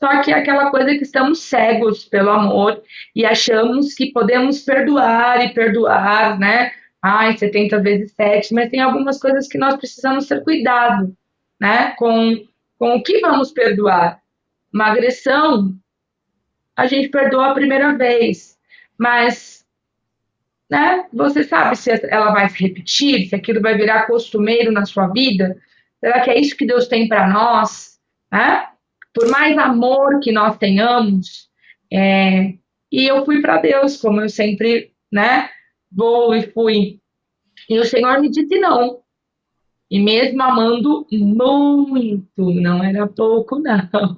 Só que é aquela coisa que estamos cegos pelo amor e achamos que podemos perdoar e perdoar, né? Ai, 70 vezes 7, mas tem algumas coisas que nós precisamos ter cuidado, né? Com o que vamos perdoar. Uma agressão, a gente perdoa a primeira vez, mas, né? Você sabe se ela vai se repetir, se aquilo vai virar costumeiro na sua vida? Será que é isso que Deus tem para nós, né? Por mais amor que nós tenhamos, e eu fui para Deus, como eu sempre, né, vou e fui. E o Senhor me disse não. E mesmo amando muito, não era pouco, não.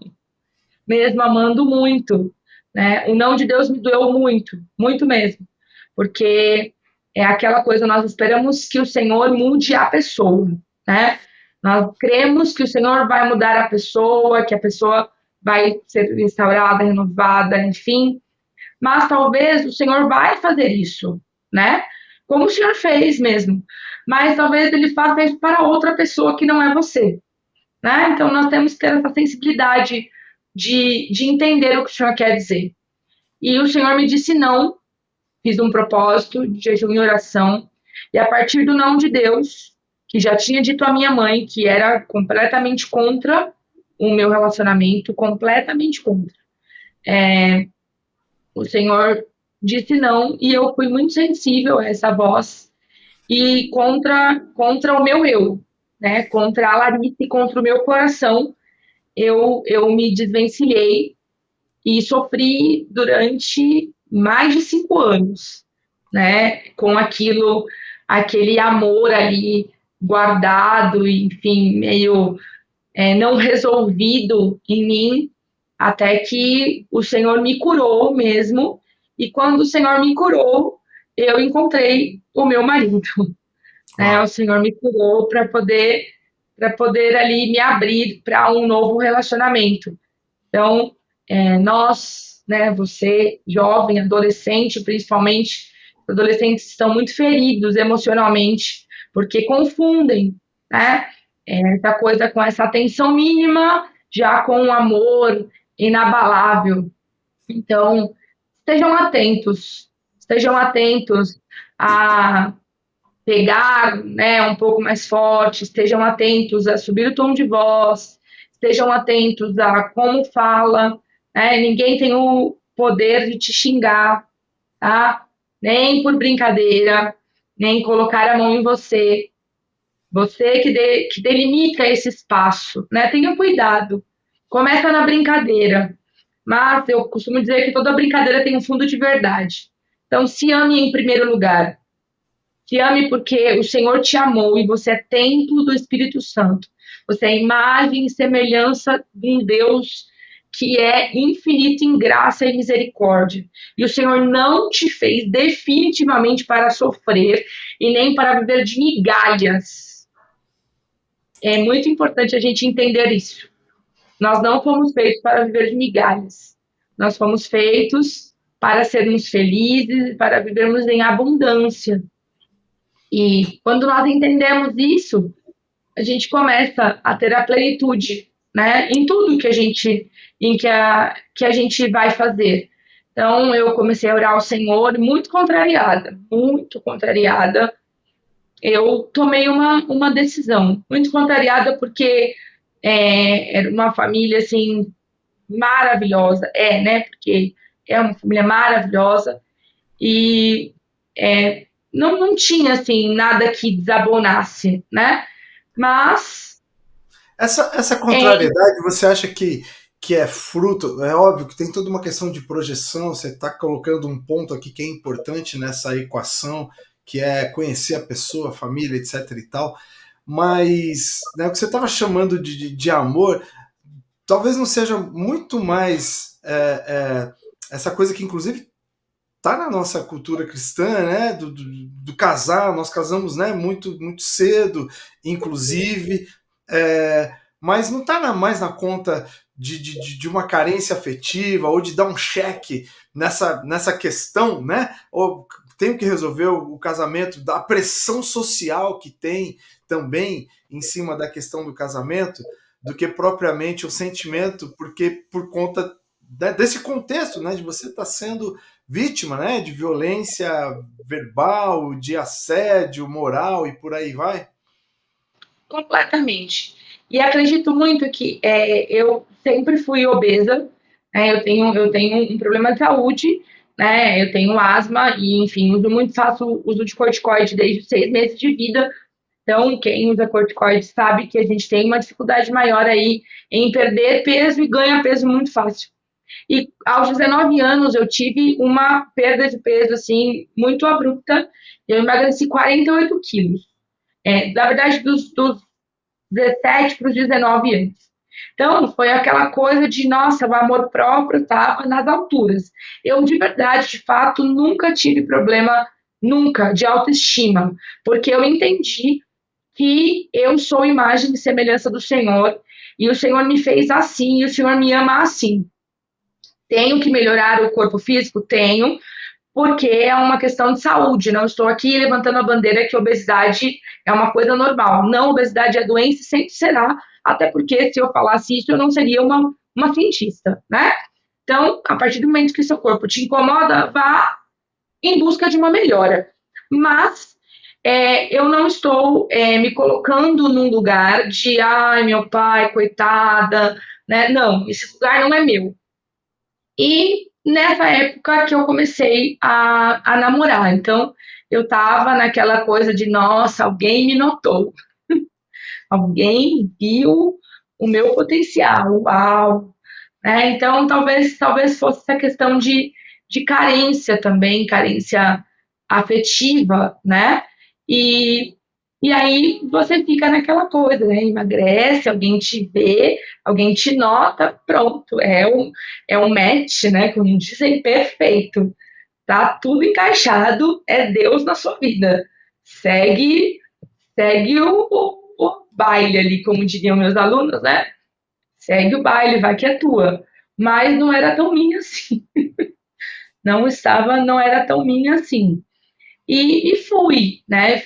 Mesmo amando muito, né? O não de Deus me doeu muito, muito mesmo. Porque é aquela coisa, nós esperamos que o Senhor mude a pessoa, né? Nós cremos que o Senhor vai mudar a pessoa, que a pessoa vai ser restaurada, renovada, enfim. Mas talvez o Senhor vai fazer isso, né? Como o Senhor fez mesmo. Mas talvez ele faça isso para outra pessoa que não é você, né? Então nós temos que ter essa sensibilidade de entender o que o Senhor quer dizer. E o Senhor me disse não, fiz um propósito de jejum e oração, e a partir do não de Deus, que já tinha dito à minha mãe que era completamente contra o meu relacionamento, completamente contra. O Senhor disse não, e eu fui muito sensível a essa voz, e contra o meu eu, né? Contra a Larissa, contra o meu coração, eu me desvencilhei e sofri durante mais de 5 anos, né? Com aquele amor ali guardado, enfim, meio não resolvido em mim, até que o Senhor me curou mesmo. E quando o Senhor me curou, eu encontrei o meu marido, né? O Uau. Senhor me curou para poder ali me abrir para um novo relacionamento. Então, nós, né, você, jovem, adolescente, principalmente, adolescentes estão muito feridos emocionalmente, porque confundem, né, essa coisa com essa atenção mínima, já com um amor inabalável. Então, estejam atentos a pegar, né, um pouco mais forte, estejam atentos a subir o tom de voz, estejam atentos a como fala, né? Ninguém tem o poder de te xingar, tá? Nem por brincadeira, nem colocar a mão em você. Você que delimita esse espaço, né? Tenha cuidado. Começa na brincadeira, mas eu costumo dizer que toda brincadeira tem um fundo de verdade. Então, se ame em primeiro lugar. Te ame porque o Senhor te amou e você é templo do Espírito Santo. Você é imagem e semelhança de um Deus que é infinito em graça e misericórdia. E o Senhor não te fez definitivamente para sofrer e nem para viver de migalhas. É muito importante a gente entender isso. Nós não fomos feitos para viver de migalhas. Nós fomos feitos para sermos felizes, para vivermos em abundância. E quando nós entendemos isso, a gente começa a ter a plenitude, né, em tudo que a gente, que a gente vai fazer. Então, eu comecei a orar ao Senhor muito contrariada. Eu tomei uma decisão, muito contrariada, porque era uma família, assim, maravilhosa, né, porque é uma família maravilhosa, e não tinha, assim, nada que desabonasse, né, mas Essa contrariedade, você acha que é fruto? É óbvio que tem toda uma questão de projeção, você está colocando um ponto aqui que é importante nessa equação, que é conhecer a pessoa, a família, etc e tal, mas né, o que você estava chamando de amor, talvez não seja muito mais essa coisa que inclusive está na nossa cultura cristã, né, do casar, nós casamos, né, muito cedo, inclusive, mas não está mais na conta de uma carência afetiva ou de dar um cheque nessa questão, né? Ou tenho que resolver o casamento, da pressão social que tem também em cima da questão do casamento, do que propriamente o sentimento, porque por conta desse contexto, né, de você estar sendo vítima, né, de violência verbal, de assédio moral e por aí vai? completamente. E acredito muito que eu sempre fui obesa, né? Eu tenho um problema de saúde, né? Eu tenho asma e, enfim, faço uso de corticoide desde os 6 meses de vida. Então, quem usa corticoide sabe que a gente tem uma dificuldade maior aí em perder peso e ganhar peso muito fácil. E aos 19 anos eu tive uma perda de peso assim muito abrupta. Eu emagreci 48 quilos. Na verdade, dos 17 para os 19 anos. Então, foi aquela coisa de, nossa, o amor próprio estava nas alturas. Eu, de verdade, de fato, nunca tive problema, nunca, de autoestima, porque eu entendi que eu sou imagem e semelhança do Senhor, e o Senhor me fez assim, e o Senhor me ama assim. Tenho que melhorar o corpo físico? Tenho, porque é uma questão de saúde. Não estou aqui levantando a bandeira que obesidade é uma coisa normal. Não, obesidade é doença e sempre será, até porque se eu falasse isso, eu não seria uma cientista, né? Então, a partir do momento que seu corpo te incomoda, vá em busca de uma melhora. Mas eu não estou me colocando num lugar de, ai, meu pai, coitada, né? Não, esse lugar não é meu. E nessa época que eu comecei a namorar. Então, eu tava naquela coisa de, nossa, alguém me notou, alguém viu o meu potencial, uau. Né? Então, talvez fosse essa questão de carência também, carência afetiva, né? E, e aí você fica naquela coisa, né? Emagrece, alguém te vê, alguém te nota, pronto, é um match, né? Como dizem, perfeito. Tá tudo encaixado, é Deus na sua vida. Segue, segue o baile ali, como diriam meus alunos, né? Segue o baile, vai que é tua. Mas não era tão minha assim. Não era tão minha assim. E fui, né?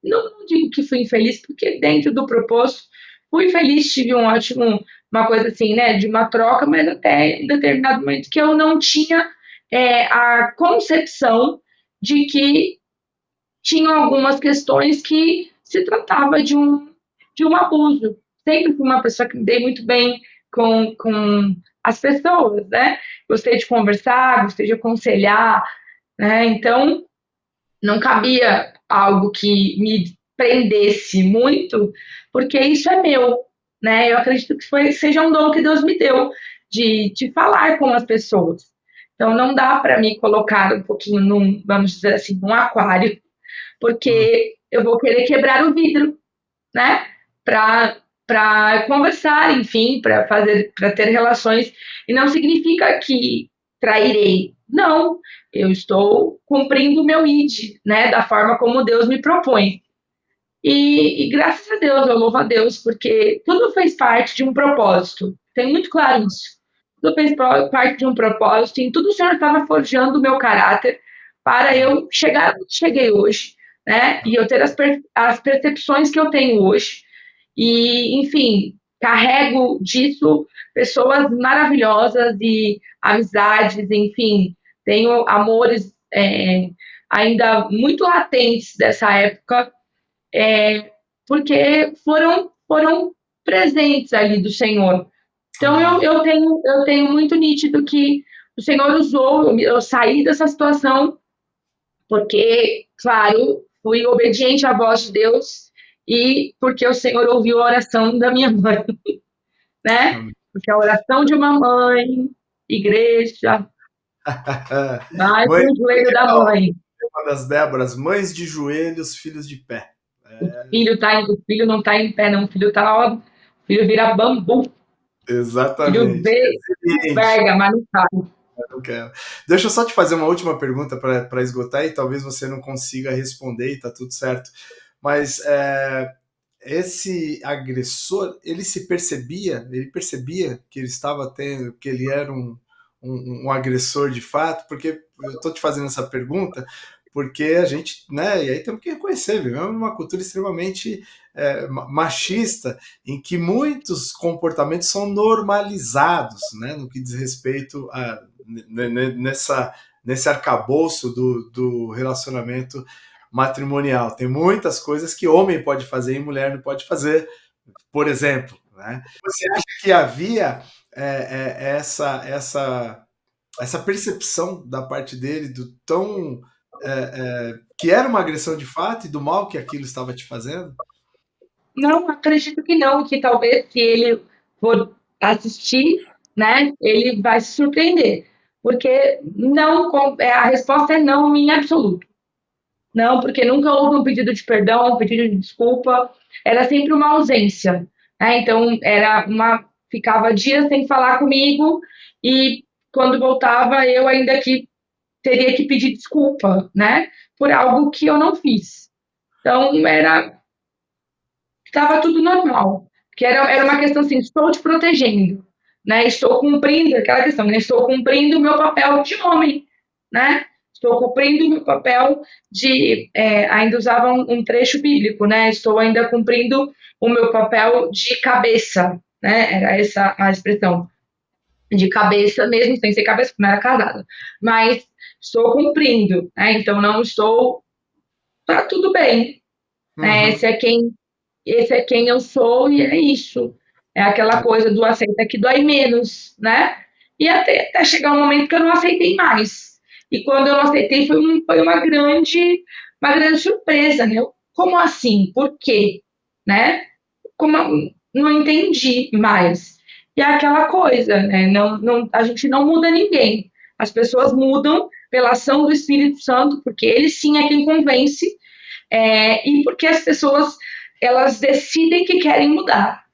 Não digo que fui infeliz, porque dentro do proposto fui feliz, tive uma coisa assim, né? De uma troca, mas até em determinado momento que eu não tinha a concepção de que tinham algumas questões que se tratava de um abuso. Sempre fui uma pessoa que me dei muito bem com as pessoas, né? Gostei de conversar, gostei de aconselhar, né? Então, não cabia algo que me prendesse muito, porque isso é meu, né? Eu acredito que seja um dom que Deus me deu de falar com as pessoas. Então, não dá para me colocar um pouquinho vamos dizer assim, num aquário, porque eu vou querer quebrar o vidro, né? Para conversar, enfim, para ter relações. E não significa que trairei. Não, eu estou cumprindo o meu id, né? Da forma como Deus me propõe. E graças a Deus, eu louvo a Deus, porque tudo fez parte de um propósito. Tem muito claro isso. Tudo fez parte de um propósito, e em tudo o Senhor estava forjando o meu caráter para eu chegar onde cheguei hoje, né? E eu ter as percepções que eu tenho hoje. E, enfim, carrego disso pessoas maravilhosas e amizades, enfim, tenho amores ainda muito latentes dessa época, porque foram presentes ali do Senhor. Então eu tenho muito nítido que o Senhor usou eu sair dessa situação, porque, claro, fui obediente à voz de Deus e porque o Senhor ouviu a oração da minha mãe, né? Porque a oração de uma mãe, igreja, vai Mãe, para o joelho da mãe. uma das Déboras, mães de joelhos, filhos de pé. O filho não está em pé, não. O filho tá, ó, o filho vira bambu. O filho Exatamente. vê, Resiliente. pega, mas não sai. Não quero. Deixa eu só te fazer uma última pergunta para esgotar e talvez você não consiga responder e tá tudo certo. Mas esse agressor, ele percebia que ele estava tendo, que ele era um agressor de fato, porque eu estou te fazendo essa pergunta porque a gente, né, e aí temos que reconhecer, vivemos numa cultura extremamente machista, em que muitos comportamentos são normalizados, né, no que diz respeito a nesse arcabouço do relacionamento matrimonial. Tem muitas coisas que homem pode fazer e mulher não pode fazer, por exemplo. Né? Você acha que havia essa percepção da parte dele do tão que era uma agressão de fato e do mal que aquilo estava te fazendo? Não, acredito que não, que talvez se ele for assistir, né, ele vai se surpreender. Porque não, a resposta é não em absoluto. Não, porque nunca houve um pedido de perdão, um pedido de desculpa, era sempre uma ausência. Né? Então, ficava dias sem falar comigo e quando voltava eu ainda que teria que pedir desculpa, né, por algo que eu não fiz. Então, estava tudo normal. Que era uma questão assim, estou te protegendo, né? Estou cumprindo aquela questão, né? Estou cumprindo o meu papel de homem, né? Estou cumprindo o meu papel de, ainda usava um trecho bíblico, né? Estou ainda cumprindo o meu papel de cabeça, né? Era essa a expressão, de cabeça mesmo, sem ser cabeça, porque não era casada. Mas estou cumprindo, né? Então não estou, tá tudo bem, né? Uhum. Esse é quem eu sou e é isso. É aquela coisa do aceita que dói menos, né? E até chegar um momento que eu não aceitei mais. E quando eu não aceitei, foi uma grande surpresa, né? Como assim? Por quê? Né? Como, não entendi mais. E é aquela coisa, né? A gente não muda ninguém. As pessoas mudam pela ação do Espírito Santo, porque ele sim é quem convence, e porque as pessoas elas decidem que querem mudar.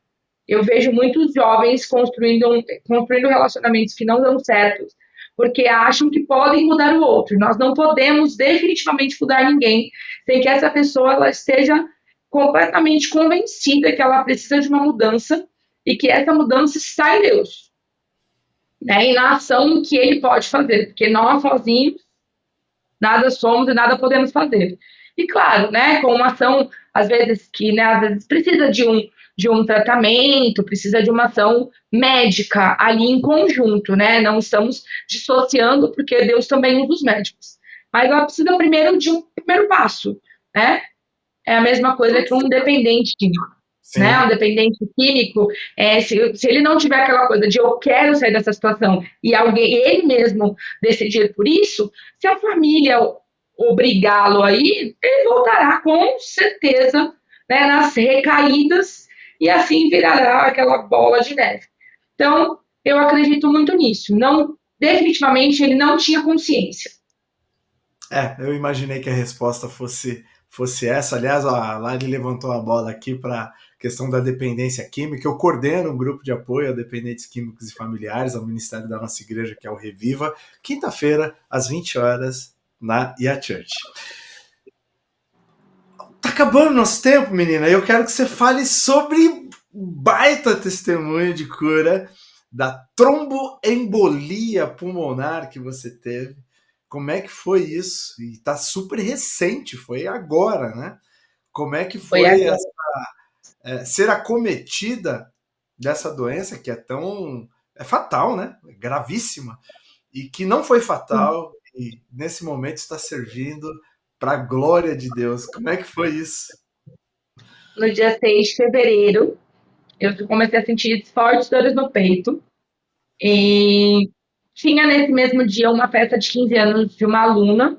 Eu vejo muitos jovens construindo relacionamentos que não dão certo, porque acham que podem mudar o outro. Nós não podemos definitivamente mudar ninguém sem que essa pessoa ela esteja completamente convencida que ela precisa de uma mudança e que essa mudança está em Deus, né? E na ação que Ele pode fazer, porque nós sozinhos nada somos e nada podemos fazer. E claro, né, com uma ação, às vezes, às vezes precisa de um tratamento, precisa de uma ação médica ali em conjunto, né? Não estamos dissociando, porque Deus também usa os médicos. Mas ela precisa primeiro de um primeiro passo, né? É a mesma coisa que um dependente químico, né? Um Sim. dependente químico, se ele não tiver aquela coisa de eu quero sair dessa situação e ele mesmo decidir por isso, se a família obrigá-lo aí, ele voltará com certeza, né, nas recaídas e assim virará aquela bola de neve. Então, eu acredito muito nisso. Não, definitivamente ele não tinha consciência. Eu imaginei que a resposta fosse essa. Aliás, a Lari levantou a bola aqui para questão da dependência química. Eu coordeno um grupo de apoio a dependentes químicos e familiares, ao ministério da nossa igreja, que é o Reviva, quinta-feira, às 20 horas, na IA Church. Tá acabando nosso tempo, menina. Eu quero que você fale sobre o baita testemunho de cura da tromboembolia pulmonar que você teve. Como é que foi isso? E tá super recente, foi agora, né? Como é que foi ser acometida dessa doença que é fatal, né? É gravíssima. E que não foi fatal e nesse momento está servindo para a glória de Deus. Como é que foi isso? No dia 6 de fevereiro, eu comecei a sentir fortes dores no peito. E tinha nesse mesmo dia uma festa de 15 anos de uma aluna.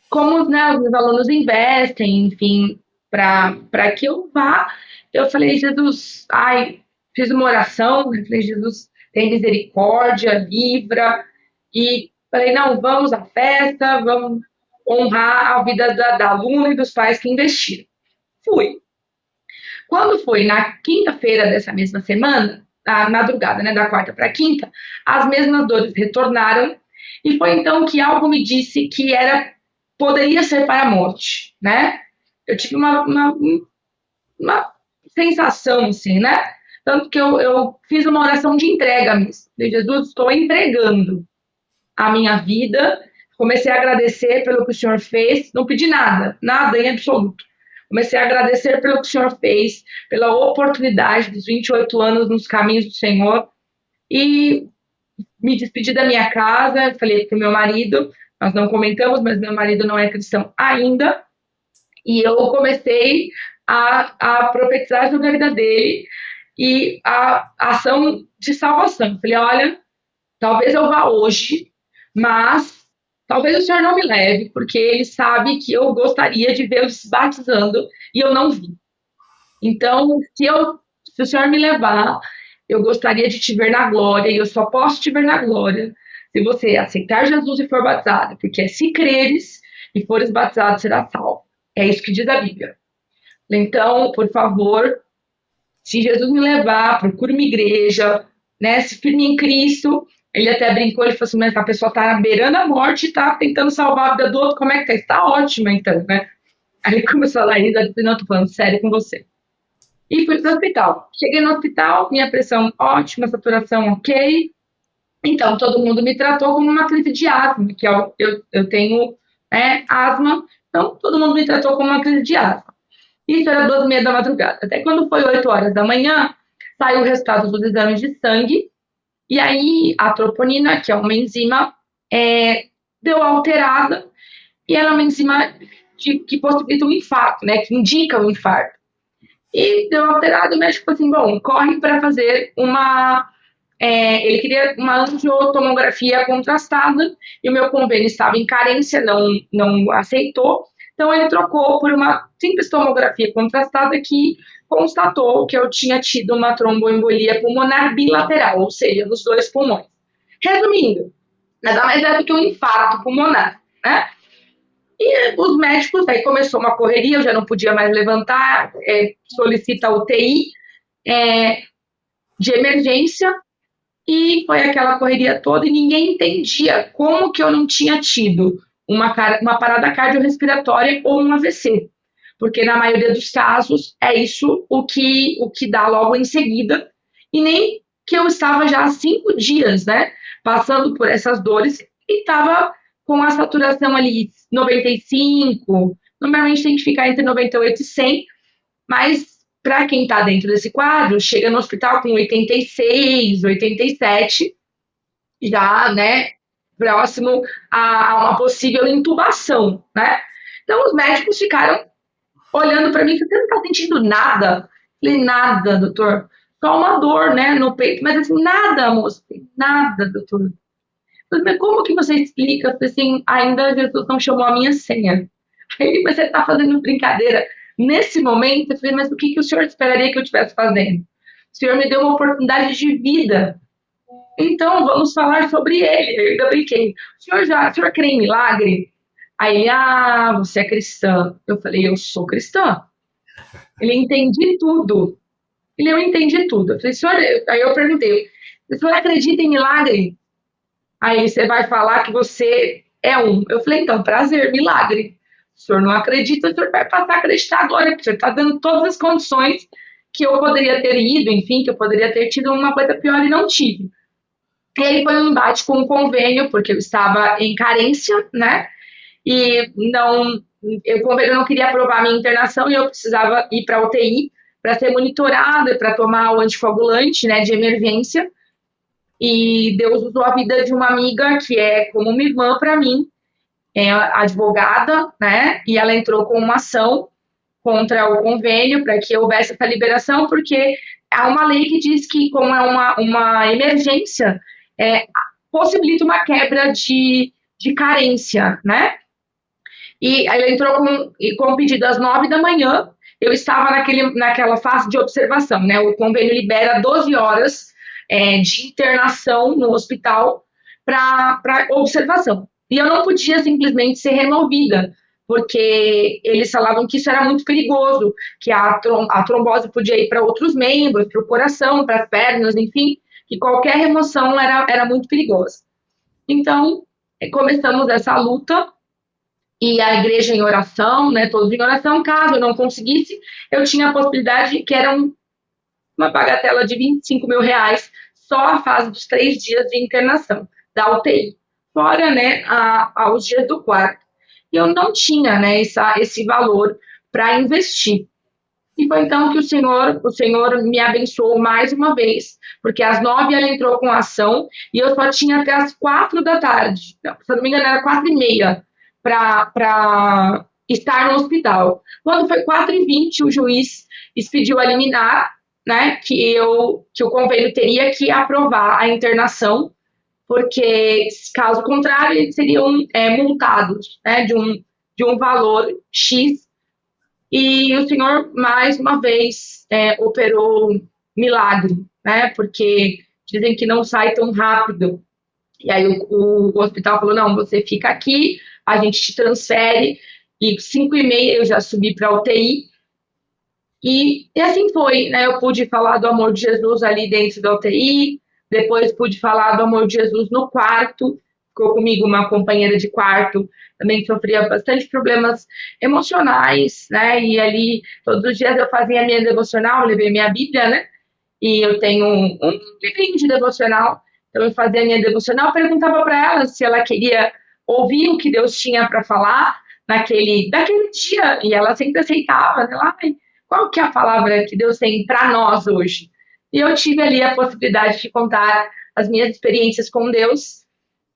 Como, né, os alunos investem, enfim, para que eu vá, eu falei, Jesus, ai, fiz uma oração, eu falei, Jesus, tem misericórdia, livra, e falei, não, vamos à festa, vamos honrar a vida da aluna e dos pais que investiram. Fui. Quando foi na quinta-feira dessa mesma semana, na madrugada, né, da quarta para quinta, as mesmas dores retornaram, e foi então que algo me disse que poderia ser para a morte, né? Eu tive uma sensação, assim, né? Tanto que eu fiz uma oração de entrega mesmo. Jesus, estou entregando a minha vida. Comecei a agradecer pelo que o Senhor fez. Não pedi nada, nada em absoluto. Comecei a agradecer pelo que o Senhor fez, pela oportunidade dos 28 anos nos caminhos do Senhor. E me despedi da minha casa, falei para o meu marido, nós não comentamos, mas meu marido não é cristão ainda, e eu comecei a profetizar sobre a vida dele e a ação de salvação. Falei, olha, talvez eu vá hoje, mas talvez o Senhor não me leve, porque ele sabe que eu gostaria de vê-lo se batizando e eu não vi. Então, se o Senhor me levar, eu gostaria de te ver na glória, e eu só posso te ver na glória se você aceitar Jesus e for batizado, porque se creres e fores batizado, será salvo. É isso que diz a Bíblia. Então, por favor, se Jesus me levar, procure uma igreja, né, se firme em Cristo. Ele até brincou, ele falou assim, mas a pessoa está beirando a morte e está tentando salvar a vida do outro, como é que tá? Está ótima, então, né? Aí ele começou a falar, e eu disse, não, estou falando sério com você. E fui para o hospital. Cheguei no hospital, minha pressão ótima, saturação ok. Então, todo mundo me tratou como uma crise de asma, que eu tenho, né, asma, então todo mundo me tratou como uma crise de asma. Isso era 2h30 da madrugada. Até quando foi 8 horas da manhã, saiu o resultado dos exames de sangue, e aí a troponina, que é uma enzima, deu alterada, e ela é uma enzima que possibilita um infarto, né, que indica o infarto. E deu alterado, o médico falou assim, bom, corre para fazer ele queria uma angiotomografia contrastada, e o meu convênio estava em carência, não aceitou, então ele trocou por uma simples tomografia contrastada que constatou que eu tinha tido uma tromboembolia pulmonar bilateral, ou seja, nos 2 pulmões. Resumindo, nada mais é do que um infarto pulmonar, né? E os médicos, aí começou uma correria, eu já não podia mais levantar, solicita UTI de emergência, e foi aquela correria toda e ninguém entendia como que eu não tinha tido uma parada cardiorrespiratória ou um AVC, porque na maioria dos casos é isso o que dá logo em seguida, e nem que eu estava já há 5 dias, né, passando por essas dores e estava com a saturação ali 95, normalmente tem que ficar entre 98 e 100, mas para quem está dentro desse quadro, chega no hospital com 86, 87, já, né, próximo a uma possível intubação, né? Então, os médicos ficaram olhando para mim, você não está sentindo nada? Eu falei, nada, doutor. Só uma dor, né, no peito. Mas assim, nada, moço. Nada, doutor. Mas como que você explica? Assim, ainda Jesus não chamou a minha senha. Aí, mas você está fazendo brincadeira. Nesse momento, eu falei, mas o que o senhor esperaria que eu estivesse fazendo? O senhor me deu uma oportunidade de vida. Então, vamos falar sobre ele. Eu ainda brinquei. O senhor crê em milagre? Aí ele, você é cristã. Eu falei, eu sou cristã. Ele, entendi tudo. Ele, eu entendi tudo. Eu falei, senhor, aí eu perguntei, o senhor acredita em milagre? Aí você vai falar que você é um. Eu falei, então, prazer, milagre. O senhor não acredita, o senhor vai passar a acreditar agora, porque o senhor está dando todas as condições que eu poderia ter ido, enfim, que eu poderia ter tido uma coisa pior e não tive. E aí foi um embate com o convênio, porque eu estava em carência, né? E não, o convênio não queria aprovar a minha internação e eu precisava ir para a UTI para ser monitorada, para tomar o anticoagulante, né, de emergência. E Deus usou a vida de uma amiga que é como uma irmã para mim, é advogada, né? E ela entrou com uma ação contra o convênio para que houvesse essa liberação, porque há uma lei que diz que, como é uma emergência, possibilita uma quebra de carência, né? E ela entrou com um pedido às 9 da manhã. Eu estava naquela fase de observação, né? O convênio libera 12 horas de internação no hospital para observação. E eu não podia simplesmente ser removida, porque eles falavam que isso era muito perigoso, que a trombose podia ir para outros membros, para o coração, para as pernas, enfim, que qualquer remoção era muito perigosa. Então, começamos essa luta e a igreja em oração, né, todos em oração. Caso eu não conseguisse, eu tinha a possibilidade, que era uma bagatela de 25 mil reais, só a fase dos 3 dias de internação da UTI, fora, né, aos dias do quarto. E eu não tinha, né, esse valor para investir. E foi então que o Senhor me abençoou mais uma vez, porque às 9 ela entrou com ação e eu só tinha até às 4 da tarde, se eu não me engano era 4h30, para estar no hospital. Quando foi 4h20, o juiz expediu a liminar, né, que o convênio teria que aprovar a internação, porque, caso contrário, eles seriam multados, né, de um valor X. E o Senhor, mais uma vez, operou milagre, né, porque dizem que não sai tão rápido. E aí o hospital falou, não, você fica aqui, a gente te transfere, e 5h30 eu já subi para a UTI, e assim foi, né? Eu pude falar do amor de Jesus ali dentro da UTI, depois pude falar do amor de Jesus no quarto, ficou comigo uma companheira de quarto, também sofria bastante problemas emocionais, né? E ali, todos os dias eu fazia a minha devocional, levei minha Bíblia, né? E eu tenho um livrinho de devocional, então eu fazia a minha devocional, perguntava para ela se ela queria ouvir o que Deus tinha para falar daquele dia, e ela sempre aceitava, né? Qual que é a palavra que Deus tem para nós hoje? E eu tive ali a possibilidade de contar as minhas experiências com Deus,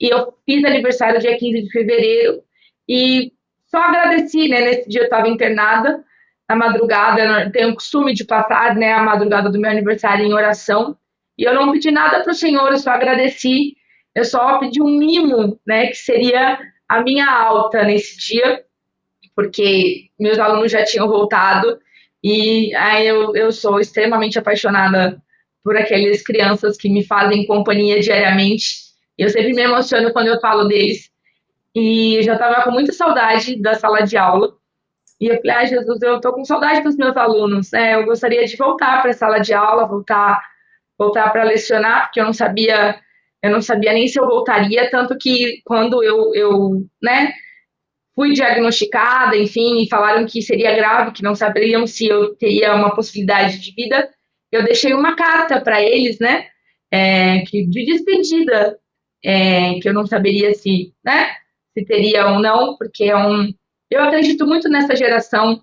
e eu fiz aniversário dia 15 de fevereiro, e só agradeci, né? Nesse dia eu estava internada, na madrugada, eu tenho o costume de passar, né, a madrugada do meu aniversário em oração, e eu não pedi nada para o Senhor, eu só agradeci, eu só pedi um mimo, né, que seria a minha alta nesse dia, porque meus alunos já tinham voltado, e aí eu sou extremamente apaixonada por aquelas crianças que me fazem companhia diariamente, eu sempre me emociono quando eu falo deles, e eu já estava com muita saudade da sala de aula, e eu falei, Jesus, eu tô com saudade dos meus alunos, né? Eu gostaria de voltar para a sala de aula, voltar para lecionar, porque eu não sabia nem se eu voltaria, tanto que quando né, fui diagnosticada, enfim, e falaram que seria grave, que não saberiam se eu teria uma possibilidade de vida, eu deixei uma carta para eles, né, de despedida, que eu não saberia né, se teria ou não, porque eu acredito muito nessa geração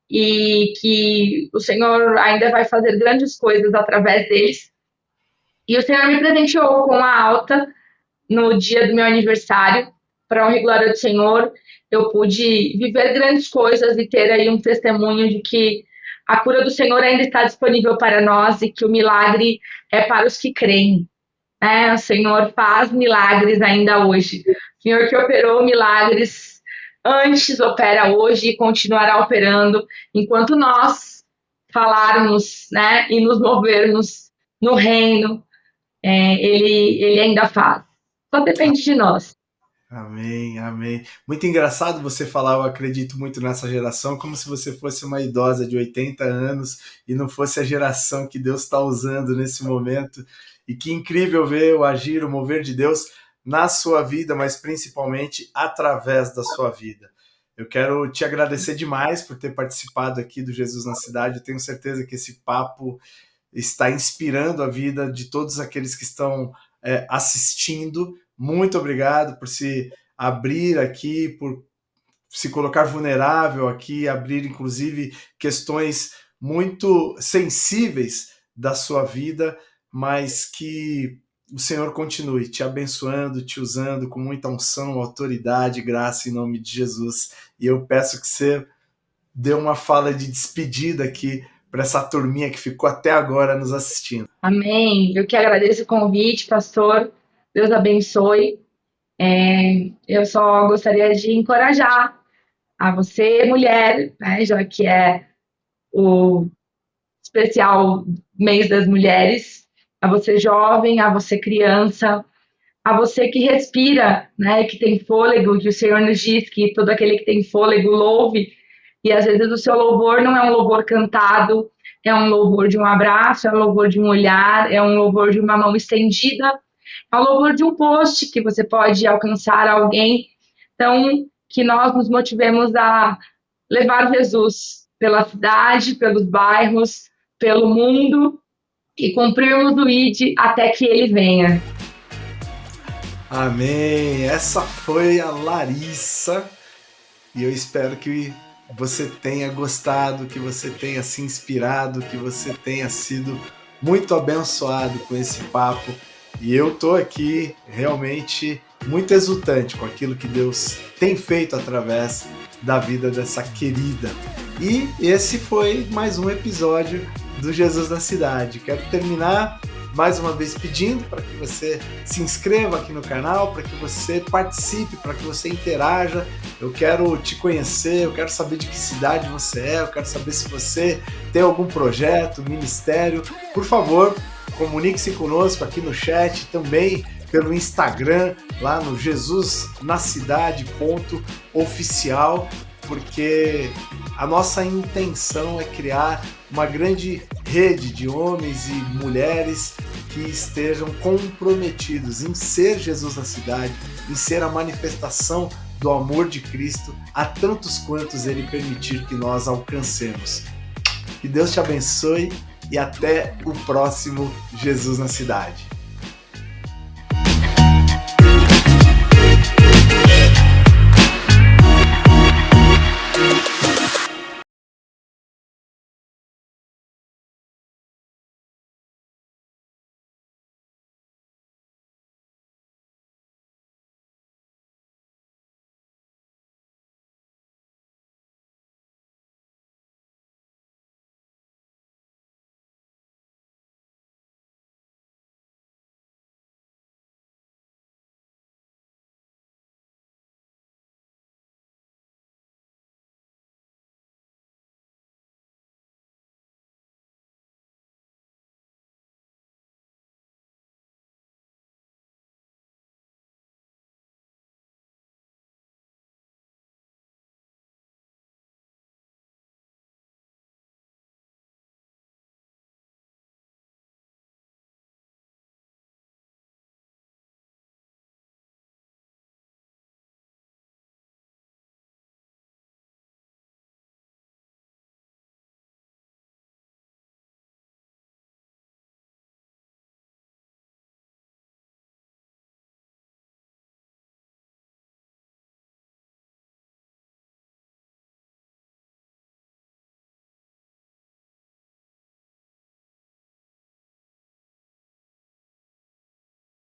e que o Senhor ainda vai fazer grandes coisas através deles. E o Senhor me presenteou com a alta no dia do meu aniversário, para honra e glória do Senhor. Eu pude viver grandes coisas e ter aí um testemunho de que a cura do Senhor ainda está disponível para nós e que o milagre é para os que creem. Né? O Senhor faz milagres ainda hoje. O Senhor que operou milagres antes, opera hoje e continuará operando enquanto nós falarmos, né, e nos movermos no reino, ele ainda faz. Só depende de nós. Amém, amém. Muito engraçado você falar, eu acredito muito nessa geração, como se você fosse uma idosa de 80 anos e não fosse a geração que Deus está usando nesse momento. E que incrível ver o agir, o mover de Deus na sua vida, mas principalmente através da sua vida. Eu quero te agradecer demais por ter participado aqui do Jesus na Cidade. Eu tenho certeza que esse papo está inspirando a vida de todos aqueles que estão assistindo. Muito obrigado por se abrir aqui, por se colocar vulnerável aqui, abrir inclusive questões muito sensíveis da sua vida, mas que o Senhor continue te abençoando, te usando com muita unção, autoridade, graça em nome de Jesus. E eu peço que você dê uma fala de despedida aqui para essa turminha que ficou até agora nos assistindo. Amém. Eu que agradeço o convite, pastor. Deus abençoe. Eu só gostaria de encorajar a você, mulher, né, já que é o especial mês das mulheres, a você jovem, a você criança, a você que respira, né, que tem fôlego, que o Senhor nos diz que todo aquele que tem fôlego louve, e às vezes o seu louvor não é um louvor cantado, é um louvor de um abraço, é um louvor de um olhar, é um louvor de uma mão estendida, é um louvor de um post que você pode alcançar alguém. Então, que nós nos motivemos a levar Jesus pela cidade, pelos bairros, pelo mundo e cumprirmos o ID até que ele venha. Amém! Essa foi a Larissa e eu espero que você tenha gostado, que você tenha se inspirado, que você tenha sido muito abençoado com esse papo. E eu tô aqui realmente muito exultante com aquilo que Deus tem feito através da vida dessa querida. E esse foi mais um episódio do Jesus na Cidade. Quero terminar mais uma vez pedindo para que você se inscreva aqui no canal, para que você participe, para que você interaja. Eu quero te conhecer, eu quero saber de que cidade você é, eu quero saber se você tem algum projeto, ministério. Por favor, comunique-se conosco aqui no chat, também pelo Instagram, lá no jesusnacidade.oficial, porque a nossa intenção é criar uma grande rede de homens e mulheres que estejam comprometidos em ser Jesus na cidade, em ser a manifestação do amor de Cristo a tantos quantos Ele permitir que nós alcancemos. Que Deus te abençoe e até o próximo Jesus na Cidade.